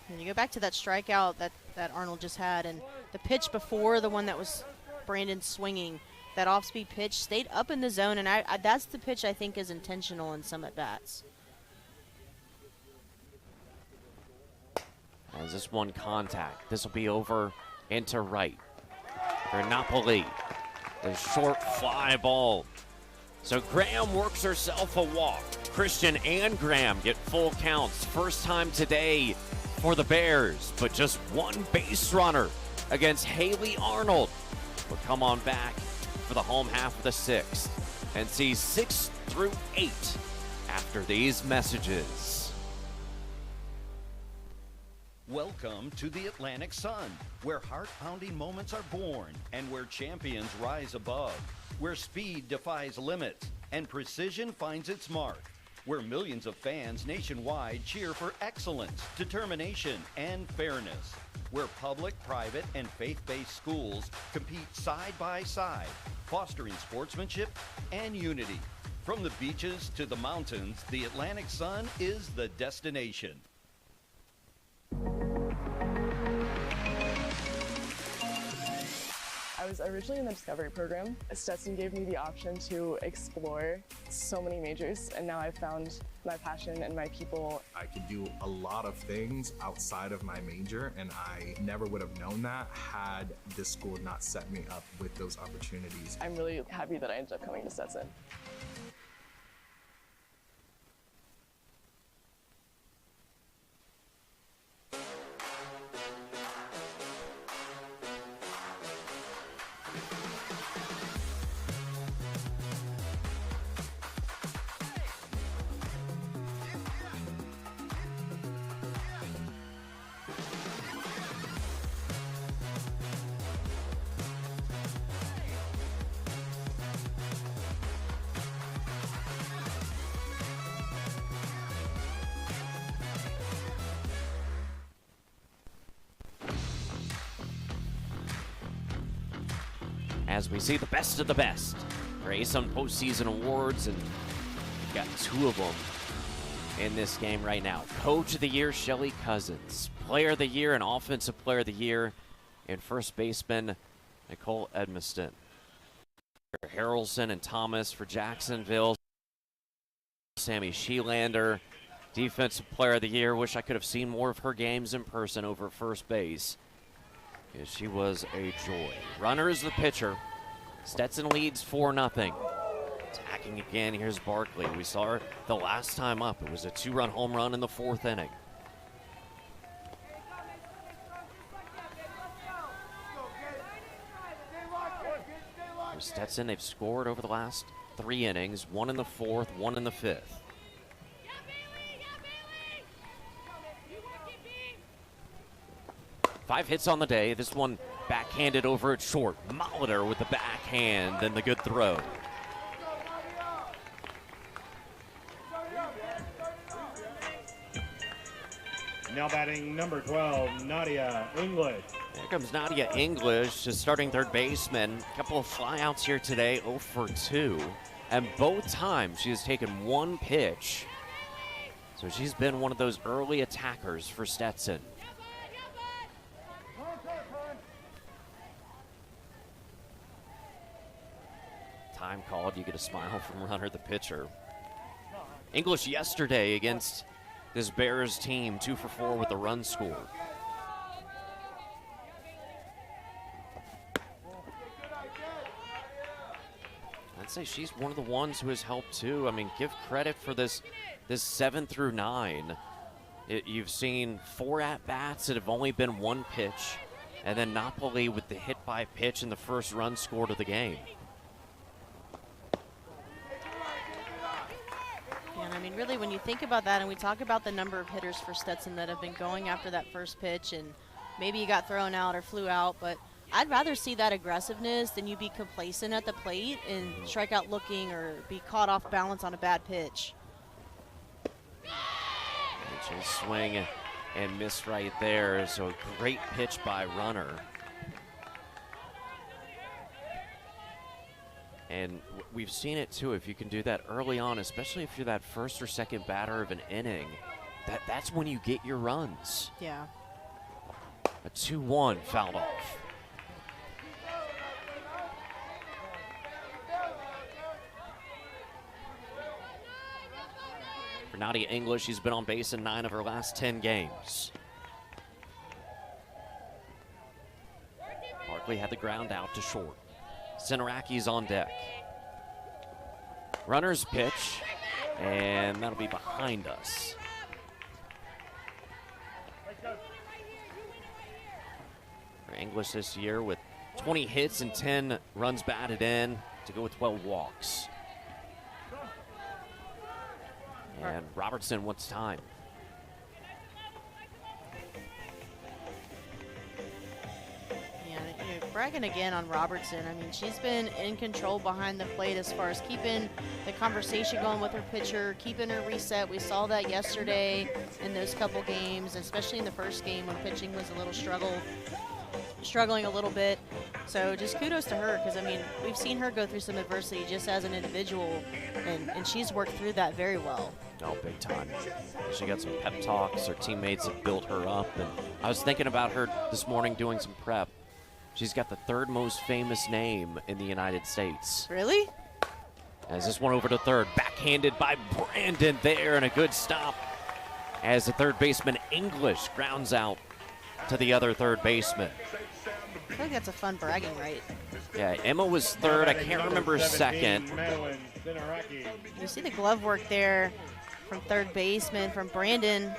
And you go back to that strikeout that Arnold just had, and the pitch before, the one that was Brandon swinging, that off-speed pitch stayed up in the zone, and I that's the pitch I think is intentional in some at-bats. As this one contact, this will be over into right for Napoli. The short fly ball. So Graham works herself a walk. Christian and Graham get full counts. First time today for the Bears, but just one base runner against Haley Arnold. Will come on back for the home half of the sixth and see 6 through 8 after these messages. Welcome to the Atlantic Sun, where heart-pounding moments are born and where champions rise above, where speed defies limits and precision finds its mark, where millions of fans nationwide cheer for excellence, determination, and fairness, where public, private, and faith-based schools compete side by side, fostering sportsmanship and unity. From the beaches to the mountains, the Atlantic Sun is the destination. I was originally in the Discovery program. Stetson gave me the option to explore so many majors, and now I've found my passion and my people. I could do a lot of things outside of my major, and I never would have known that had this school not set me up with those opportunities. I'm really happy that I ended up coming to Stetson. As we see the best of the best for ASUN postseason awards, and we've got 2 of them in this game right now. Coach of the Year, Shelly Cousins. Player of the Year and Offensive Player of the Year and first baseman Nicole Edmiston. Harrelson and Thomas for Jacksonville. Sammy Sheelander, Defensive Player of the Year. Wish I could have seen more of her games in person over first base. She was a joy. Runner is the pitcher. Stetson leads 4-0. Attacking again, here's Barkley. We saw her the last time up. It was a 2-run home run in the 4th inning. For Stetson, they've scored over the last 3 innings, 1 in the 4th, 1 in the 5th. Five hits on the day. This one backhanded over at short. Molitor with the backhand and the good throw. Now batting number 12, Nadia English. Here comes Nadia English, the starting third baseman. A couple of flyouts here today, 0 for 2. And both times she has taken 1 pitch. So she's been one of those early attackers for Stetson. Time called, you get a smile from Runner, the pitcher. English yesterday against this Bears team, 2 for 4 with a run score. I'd say she's one of the ones who has helped too. I mean, give credit for this 7 through 9. You've seen 4 at-bats that have only been 1 pitch, and then Napoli with the hit by pitch and the first run scored of the game. And I mean, really, when you think about that, and we talk about the number of hitters for Stetson that have been going after that first pitch, and maybe you got thrown out or flew out, but I'd rather see that aggressiveness than you be complacent at the plate and strike out looking or be caught off balance on a bad pitch. She'll swing and miss right there, so a great pitch by Runner. And we've seen it too. If you can do that early on, especially if you're that first or second batter of an inning, that's when you get your runs. Yeah. A 2-1 fouled off. For Nadia English, she's been on base in 9 of her last 10 games. Barkley had the ground out to short. Sinaraki's on deck. Runner's pitch, and that'll be behind us. For English this year with 20 hits and 10 runs batted in to go with 12 walks. And Robertson wants time. Bragging again on Robertson. I mean, she's been in control behind the plate as far as keeping the conversation going with her pitcher, keeping her reset. We saw that yesterday in those couple games, especially in the first game when pitching was a little struggling a little bit. So just kudos to her, because, I mean, we've seen her go through some adversity just as an individual, and she's worked through that very well. Oh, big time. She got some pep talks. Her teammates have built her up. And I was thinking about her this morning doing some prep. She's got the third most famous name in the United States. Really? As this one over to third, backhanded by Brandon there, and a good stop as the third baseman English grounds out to the other third baseman. I think that's a fun bragging right. Yeah, Emma was third. I can't remember second. You see the glove work there from third baseman, from Brandon.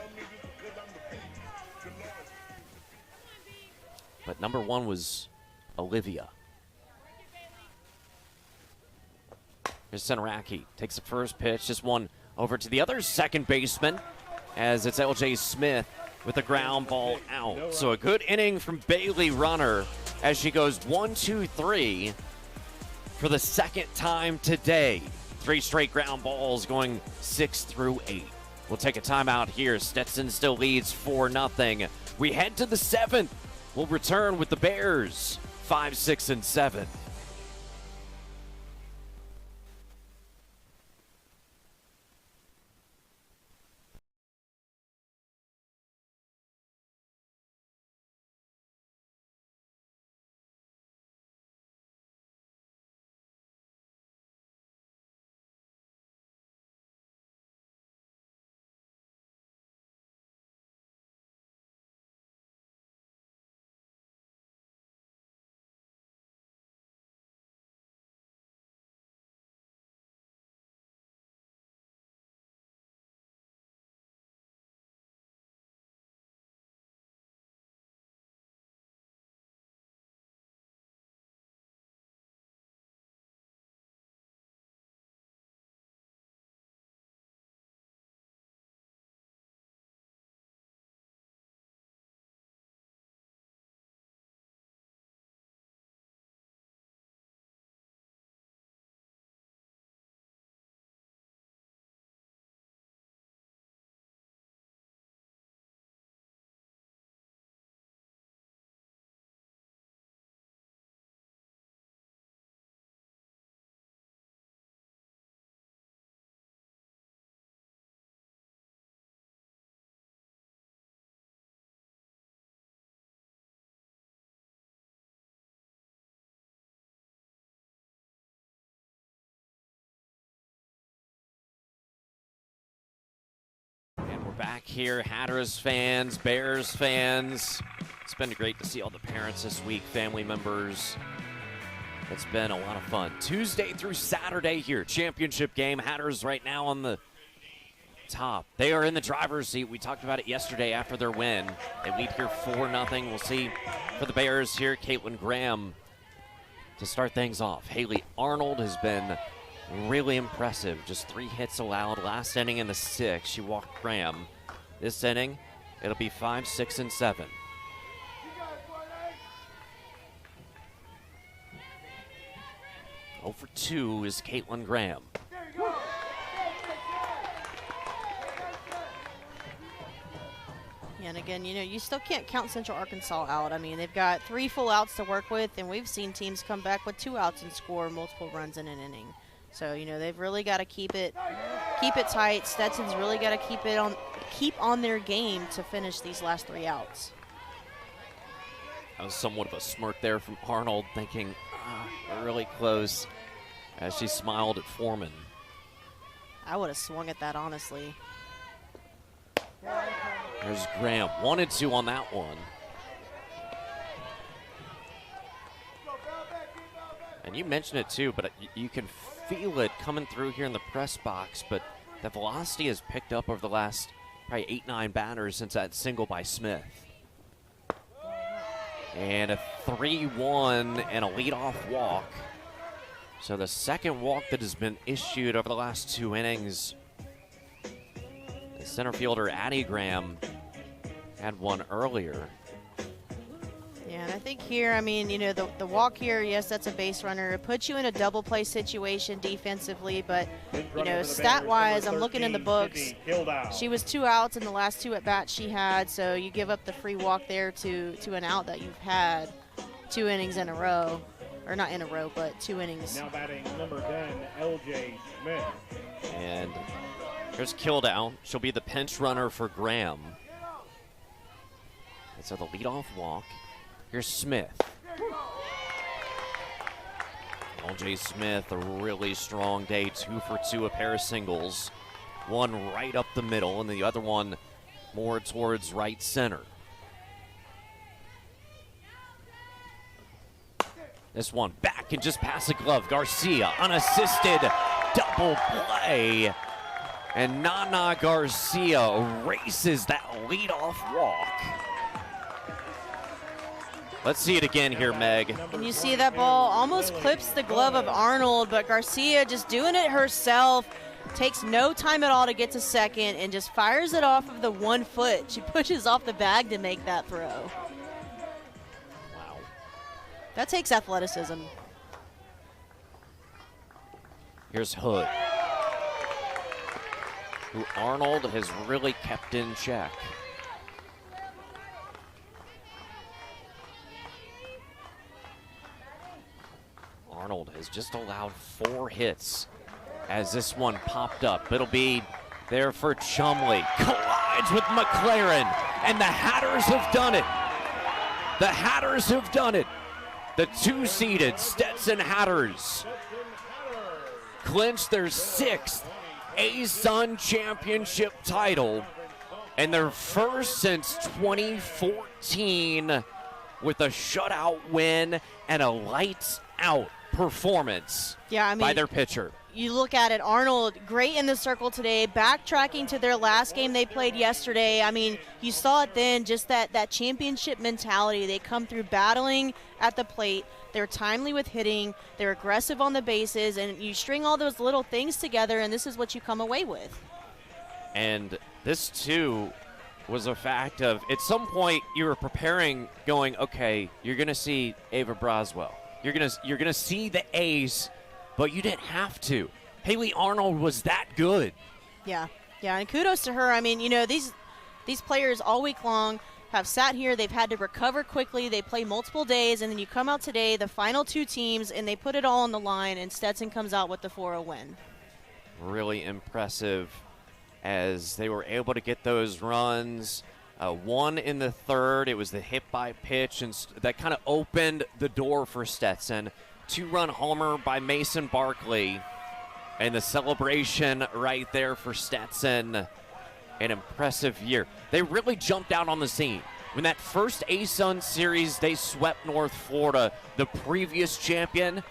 But number 1 was Olivia. Here's Sinaraki, takes the first pitch, just one over to the other second baseman, as it's LJ Smith with the ground ball out. So a good inning from Bailey Runner as she goes 1-2-3 for the second time today. 3 straight ground balls going 6 through 8. We'll take a timeout here. Stetson still leads 4-0. We head to the 7th. We'll return with the Bears, 5, 6, and 7. Back here, Hatteras fans, Bears fans. It's been great to see all the parents this week, family members. It's been a lot of fun. Tuesday through Saturday here, championship game. Hatteras right now on the top. They are in the driver's seat. We talked about it yesterday after their win. They lead here 4-0. We'll see for the Bears here, Caitlin Graham to start things off. Haley Arnold has been really impressive. Just 3 hits allowed. Last inning in the 6th, she walked Graham. This inning, it'll be 5, 6, and 7. Oh for 2 is Caitlin Graham. And again, you still can't count Central Arkansas out. I mean, they've got 3 full outs to work with, and we've seen teams come back with 2 outs and score multiple runs in an inning. So, they've really got to keep it tight. Stetson's really got to keep on their game to finish these last 3 outs. That was somewhat of a smirk there from Arnold, thinking, we're really close, as she smiled at Foreman. I would have swung at that, honestly. There's Graham, 1-2 on that one. And you mentioned it too, but you can feel it coming through here in the press box, but the velocity has picked up over the last probably 8-9 batters since that single by Smith. And a 3-1 and a leadoff walk. So the second walk that has been issued over the last 2 innings. The center fielder, Addie Graham, had one earlier. Yeah, and I think here, I mean, the walk here, yes, that's a base runner. It puts you in a double play situation defensively, but, stat-wise, I'm looking in the books. She was 2 outs in the last 2 at-bats she had, so you give up the free walk there to an out that you've had 2 innings in a row. Or not in a row, but 2 innings. Now batting number 10, L.J. Smith. And here's Kildow. She'll be the pinch runner for Graham. And so the leadoff walk. Here's Smith. L.J. Smith, a really strong day, 2 for 2, a pair of singles. One right up the middle, and the other one more towards right center. This one back and just past the glove. Garcia, unassisted double play. And Nana Garcia races that leadoff walk. Let's see it again here, Meg. And you see that ball almost clips the glove of Arnold, but Garcia just doing it herself. Takes no time at all to get to second and just fires it off of the 1 foot. She pushes off the bag to make that throw. That takes athleticism. Here's Hood, who Arnold has really kept in check. Arnold has just allowed 4 hits as this one popped up. It'll be there for Chumley. Collides with McLaren, and the Hatters have done it. The Hatters have done it. The 2-seeded Stetson Hatters clinch their 6th ASUN championship title and their first since 2014 with a shutout win and a lights-out performance by their pitcher. You look at it, Arnold, great in the circle today, backtracking to their last game they played yesterday. I mean, you saw it then, just that championship mentality. They come through battling at the plate. They're timely with hitting. They're aggressive on the bases, and you string all those little things together, and this is what you come away with. And this, too, was a fact of, at some point, you were preparing, going, okay, you're going to see Ava Braswell. You're gonna see the A's, but you didn't have to. Haley Arnold was that good. Yeah, and kudos to her. I mean, these players all week long have sat here. They've had to recover quickly. They play multiple days, and then you come out today, the final 2 teams, and they put it all on the line, and Stetson comes out with the 4-0 win. Really impressive as they were able to get those runs. 1 in the 3rd. It was the hit by pitch, and that kind of opened the door for Stetson. 2-run homer by Mason Barkley. And the celebration right there for Stetson. An impressive year. They really jumped out on the scene. When that first ASUN series, they swept North Florida, the previous champion,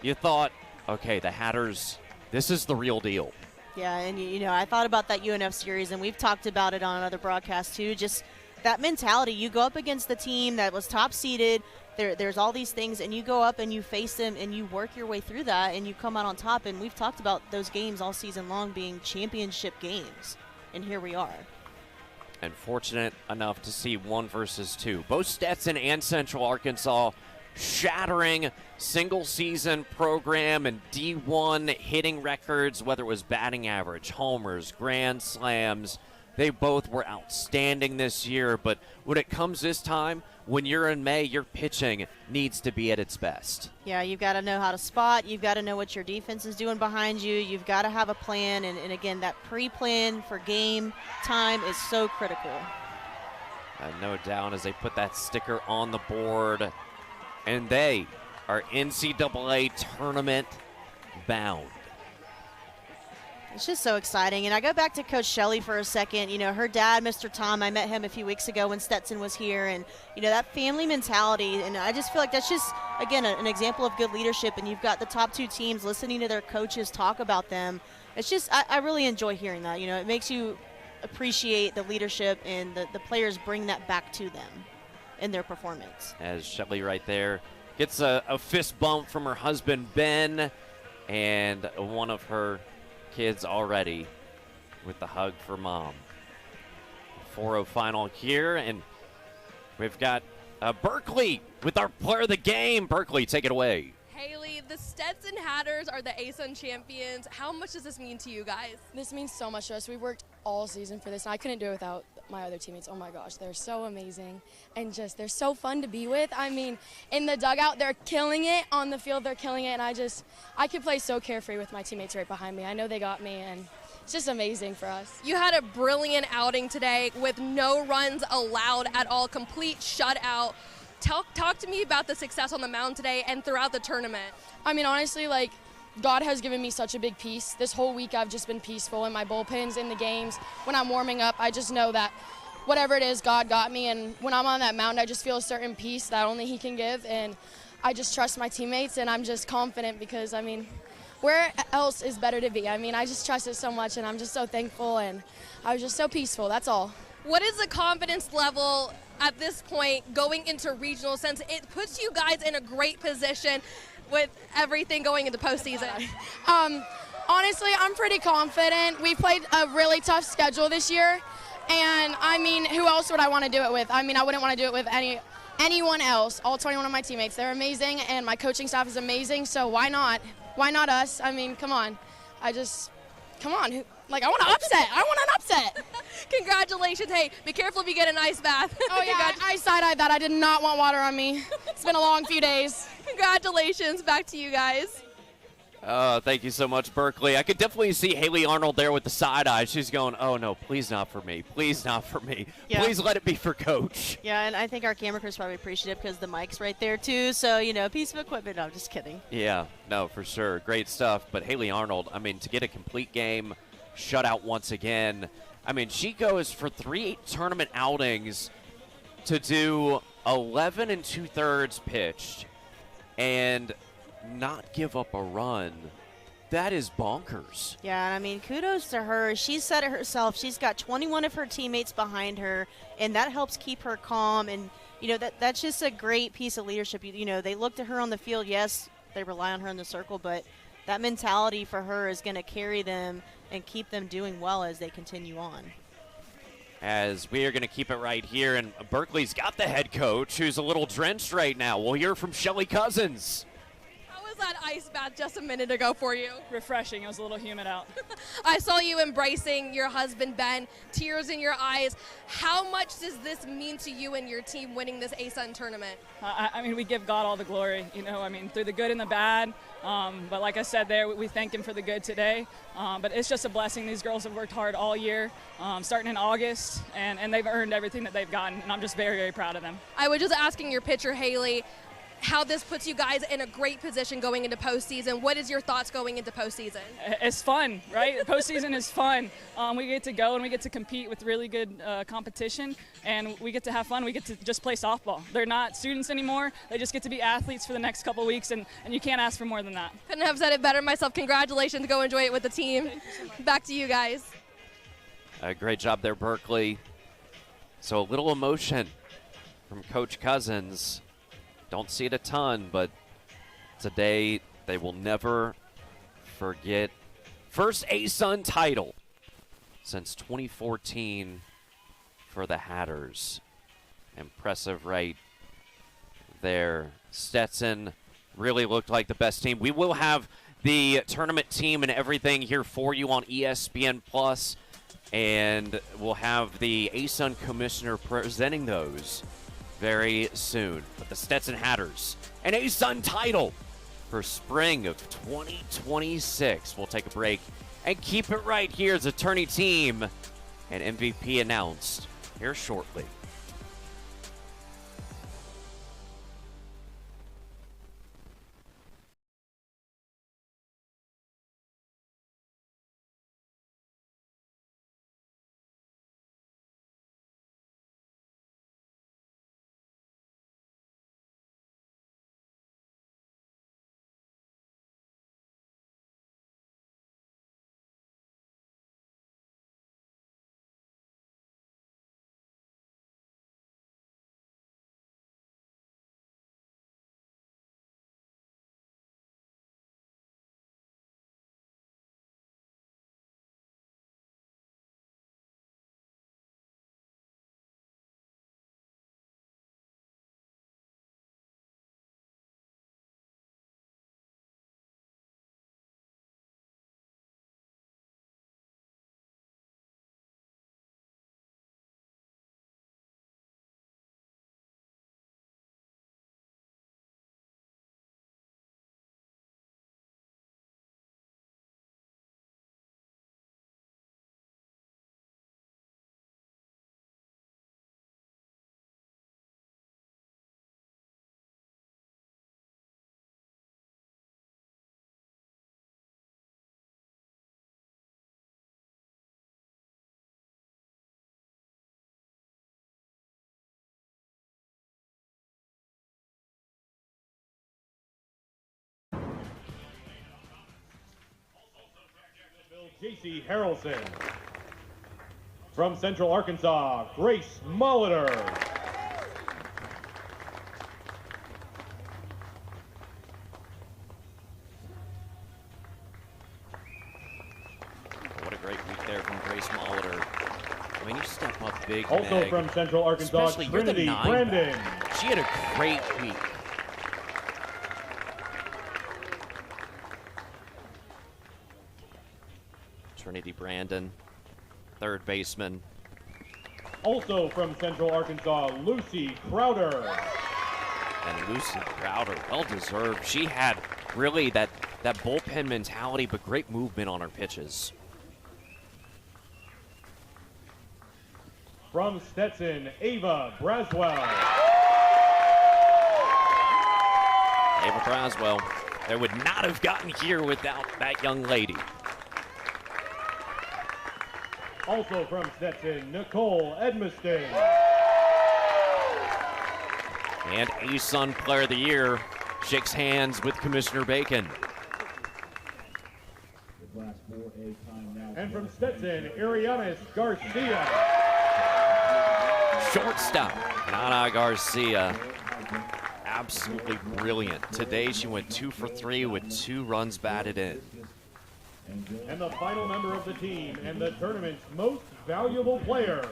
you thought, okay, the Hatters, this is the real deal. Yeah, and I thought about that UNF series, and we've talked about it on other broadcasts too. Just that mentality. You go up against the team that was top seeded. There's all these things, and you go up and you face them, and you work your way through that, and you come out on top. And we've talked about those games all season long being championship games, and here we are. And fortunate enough to see 1 versus 2. Both Stetson and Central Arkansas shattering single-season program and D1 hitting records, whether it was batting average, homers, grand slams. They both were outstanding this year, but when it comes this time, when you're in May, your pitching needs to be at its best. Yeah, you've got to know how to spot. You've got to know what your defense is doing behind you. You've got to have a plan. And again, that pre-plan for game time is so critical. No doubt as they put that sticker on the board. And they are NCAA tournament bound. It's just so exciting. And I go back to Coach Shelley for a second. You know, her dad, Mr. Tom, I met him a few weeks ago when Stetson was here. And, you know, that family mentality. And I just feel like that's just, again, an example of good leadership. And you've got the top two teams listening to their coaches talk about them. It's just, I really enjoy hearing that. You know, it makes you appreciate the leadership, and the players bring that back to them in their performance. As Shelley right there gets a fist bump from her husband, Ben, and one of her kids already with the hug for mom. 4-0 final here, and we've got Berkeley with our player of the game. Berkeley, take it away. Haley, the Stetson Hatters are the ASUN champions. How much does this mean to you guys? This means so much to us. We worked all season for this, and I couldn't do it without my other teammates. Oh my gosh, they're so amazing, and just they're so fun to be with. I mean, in the dugout, they're killing it. On the field, they're killing it, and I could play so carefree with my teammates right behind me. I know they got me, and it's just amazing for us. You had a brilliant outing today with no runs allowed at all, complete shutout. Talk to me about the success on the mound today and throughout the tournament. I mean, honestly, like, God has given me such a big peace. This whole week I've just been peaceful in my bullpens, in the games. When I'm warming up, I just know that whatever it is, God got me. And when I'm on that mound, I just feel a certain peace that only He can give. And I just trust my teammates, and I'm just confident because, I mean, where else is better to be? I mean, I just trust it so much, and I'm just so thankful, and I was just so peaceful. That's all. What is the confidence level at this point going into regional, since it puts you guys in a great position with everything going into postseason? Honestly, I'm pretty confident. We played a really tough schedule this year, and I mean, who else would I want to do it with? I mean, I wouldn't want to do it with anyone else. All 21 of my teammates, they're amazing, and my coaching staff is amazing, so why not? Why not us? I mean, come on. Come on. Like, I want an upset. I want an upset. Congratulations. Hey, be careful if you get an ice bath. Oh, yeah, I side-eyed that. I did not want water on me. It's been a long few days. Congratulations. Back to you guys. Thank you so much, Berkeley. I could definitely see Haley Arnold there with the side eye. She's going, oh, no, please not for me. Please not for me. Yeah. Please let it be for Coach. Yeah, and I think our camera crew's probably appreciative because the mic's right there, too. So, you know, piece of equipment. No, I'm just kidding. Yeah, no, for sure. Great stuff. But Haley Arnold, I mean, to get a complete game, shutout once again. I mean, she goes for 3 tournament outings to do 11 2/3 pitched and not give up a run. That is bonkers. Yeah, and I mean, kudos to her. She said it herself. She's got 21 of her teammates behind her, and that helps keep her calm. And, you know, that's just a great piece of leadership. You know, they looked at her on the field. Yes, they rely on her in the circle, but that mentality for her is going to carry them and keep them doing well as they continue on. As we are going to keep it right here, and Berkeley's got the head coach who's a little drenched right now. We'll hear from Shelly Cousins. How was that ice bath just a minute ago for you? Refreshing. It was a little humid out. I saw you embracing your husband, Ben, tears in your eyes. How much does this mean to you and your team winning this ASUN tournament? I mean, we give God all the glory, you know, I mean, through the good and the bad. But like I said there, we thank Him for the good today. But it's just a blessing. These girls have worked hard all year, starting in August, and they've earned everything that they've gotten, and I'm just very, very proud of them. I was just asking your pitcher, Haley, how this puts you guys in a great position going into postseason. What is your thoughts going into postseason? It's fun, right? Postseason is fun. We get to go and we get to compete with really good competition, and we get to have fun. We get to just play softball. They're not students anymore. They just get to be athletes for the next couple weeks, and you can't ask for more than that. Couldn't have said it better myself. Congratulations. Go enjoy it with the team. Back to you guys. Great job there, Berkeley. So a little emotion from Coach Cousins. Don't see it a ton, but today they will never forget. First ASUN title since 2014 for the Hatters. Impressive right there. Stetson really looked like the best team. We will have the tournament team and everything here for you on ESPN Plus And we'll have the ASUN commissioner presenting those very soon. But the Stetson Hatters, an ASUN title for spring of 2026. We'll take a break and keep it right here as attorney team and MVP announced here shortly. J.C. Harrelson. From Central Arkansas, Grace Molitor. What a great week there from Grace Molitor. I mean, you step up big, Also Meg. from Central Arkansas, Especially you're the Trinity 9 Brandon. back. She had a great week. Trinity Brandon, third baseman. Also from Central Arkansas, Lucy Crowder. And Lucy Crowder, well deserved. She had really that bullpen mentality, but great movement on her pitches. From Stetson, Ava Braswell. Ava Braswell, they would not have gotten here without that young lady. Also from Stetson, Nicole Edmiston. And ASUN Player of the Year shakes hands with Commissioner Bacon. And from Stetson, Arianis Garcia. Shortstop, Nana Garcia, absolutely brilliant. Today she went 2 for 3 with 2 runs batted in. And the final member of the team and the tournament's most valuable player,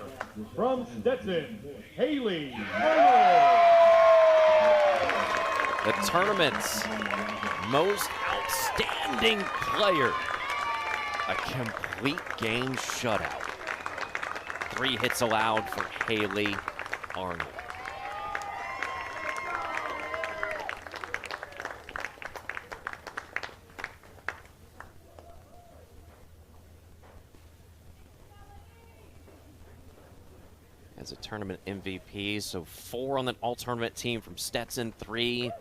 from Stetson, Haley Arnold. The tournament's most outstanding player. A complete game shutout. 3 hits allowed for Haley Arnold. As a tournament MVP, so 4 on the all-tournament team from Stetson, 3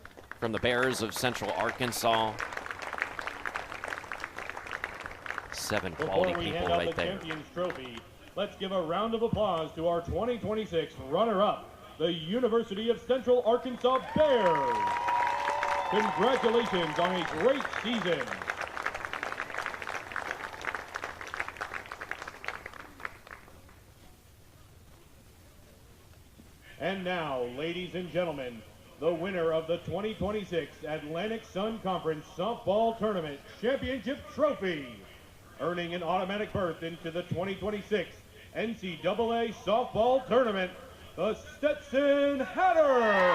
from the Bears of Central Arkansas. 7 quality Before we people hand out right the there. Champions Trophy, let's give a round of applause to our 2026 runner-up, the University of Central Arkansas Bears. Congratulations on a great season. And now, ladies and gentlemen, the winner of the 2026 Atlantic Sun Conference Softball Tournament Championship Trophy, earning an automatic berth into the 2026 NCAA Softball Tournament, the Stetson Hatters.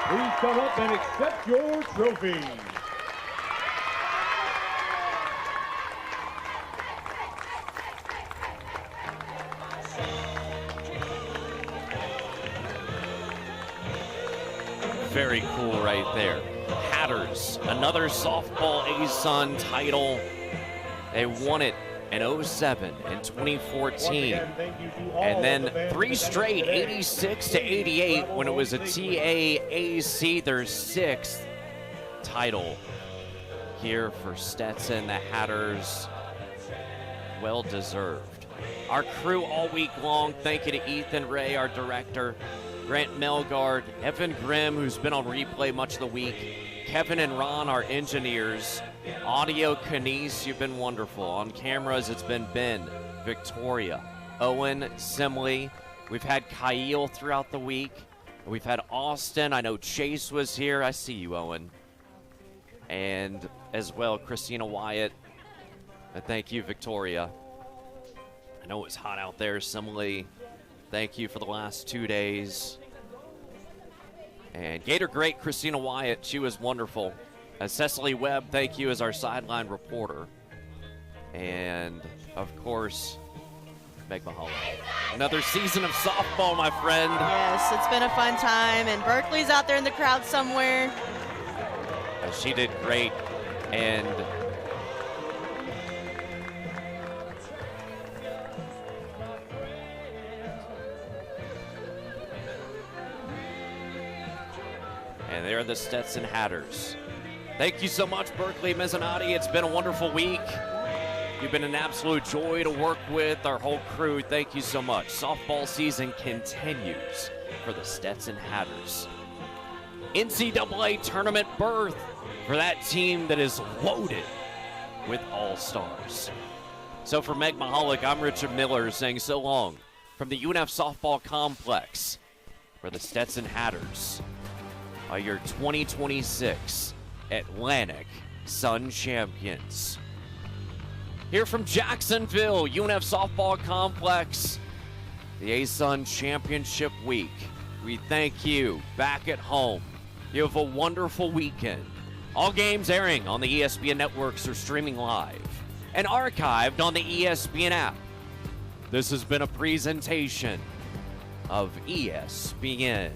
Please come up and accept your trophy. very cool right there. Hatters, another softball ASUN title. They won it in 07 and 2014. And then 3 straight, 86 to 88 when it was a TAAC, their 6th title here for Stetson. The Hatters, well deserved. Our crew all week long, thank you to Ethan Ray, our director, Grant Melgard, Evan Grimm, who's been on replay much of the week, Kevin and Ron, our engineers, Audio Kenise, you've been wonderful. On cameras, it's been Ben, Victoria, Owen, Simley. We've had Kyle throughout the week. We've had Austin. I know Chase was here. I see you, Owen. And as well, Christina Wyatt. And thank you, Victoria. I know it's hot out there, Simley. Thank you for the last 2 days. And Gator great, Christina Wyatt. She was wonderful. Cecily Webb, thank you as our sideline reporter. And, of course, Meg Mahalo. Another season of softball, my friend. Yes, it's been a fun time. And Berkeley's out there in the crowd somewhere. She did great. And they're the Stetson Hatters. Thank you so much, Berkeley Mezzanotte. It's been a wonderful week. You've been an absolute joy to work with. Our whole crew, thank you so much. Softball season continues for the Stetson Hatters. NCAA tournament berth for that team that is loaded with all-stars. So for Meg Mahalik, I'm Richard Miller saying so long from the UNF Softball Complex, where the Stetson Hatters are your 2026 Atlantic Sun champions. Here from Jacksonville, UNF Softball Complex, the ASUN Championship Week. We thank you back at home. You have a wonderful weekend. All games airing on the ESPN networks or streaming live and archived on the ESPN app. This has been a presentation of ESPN.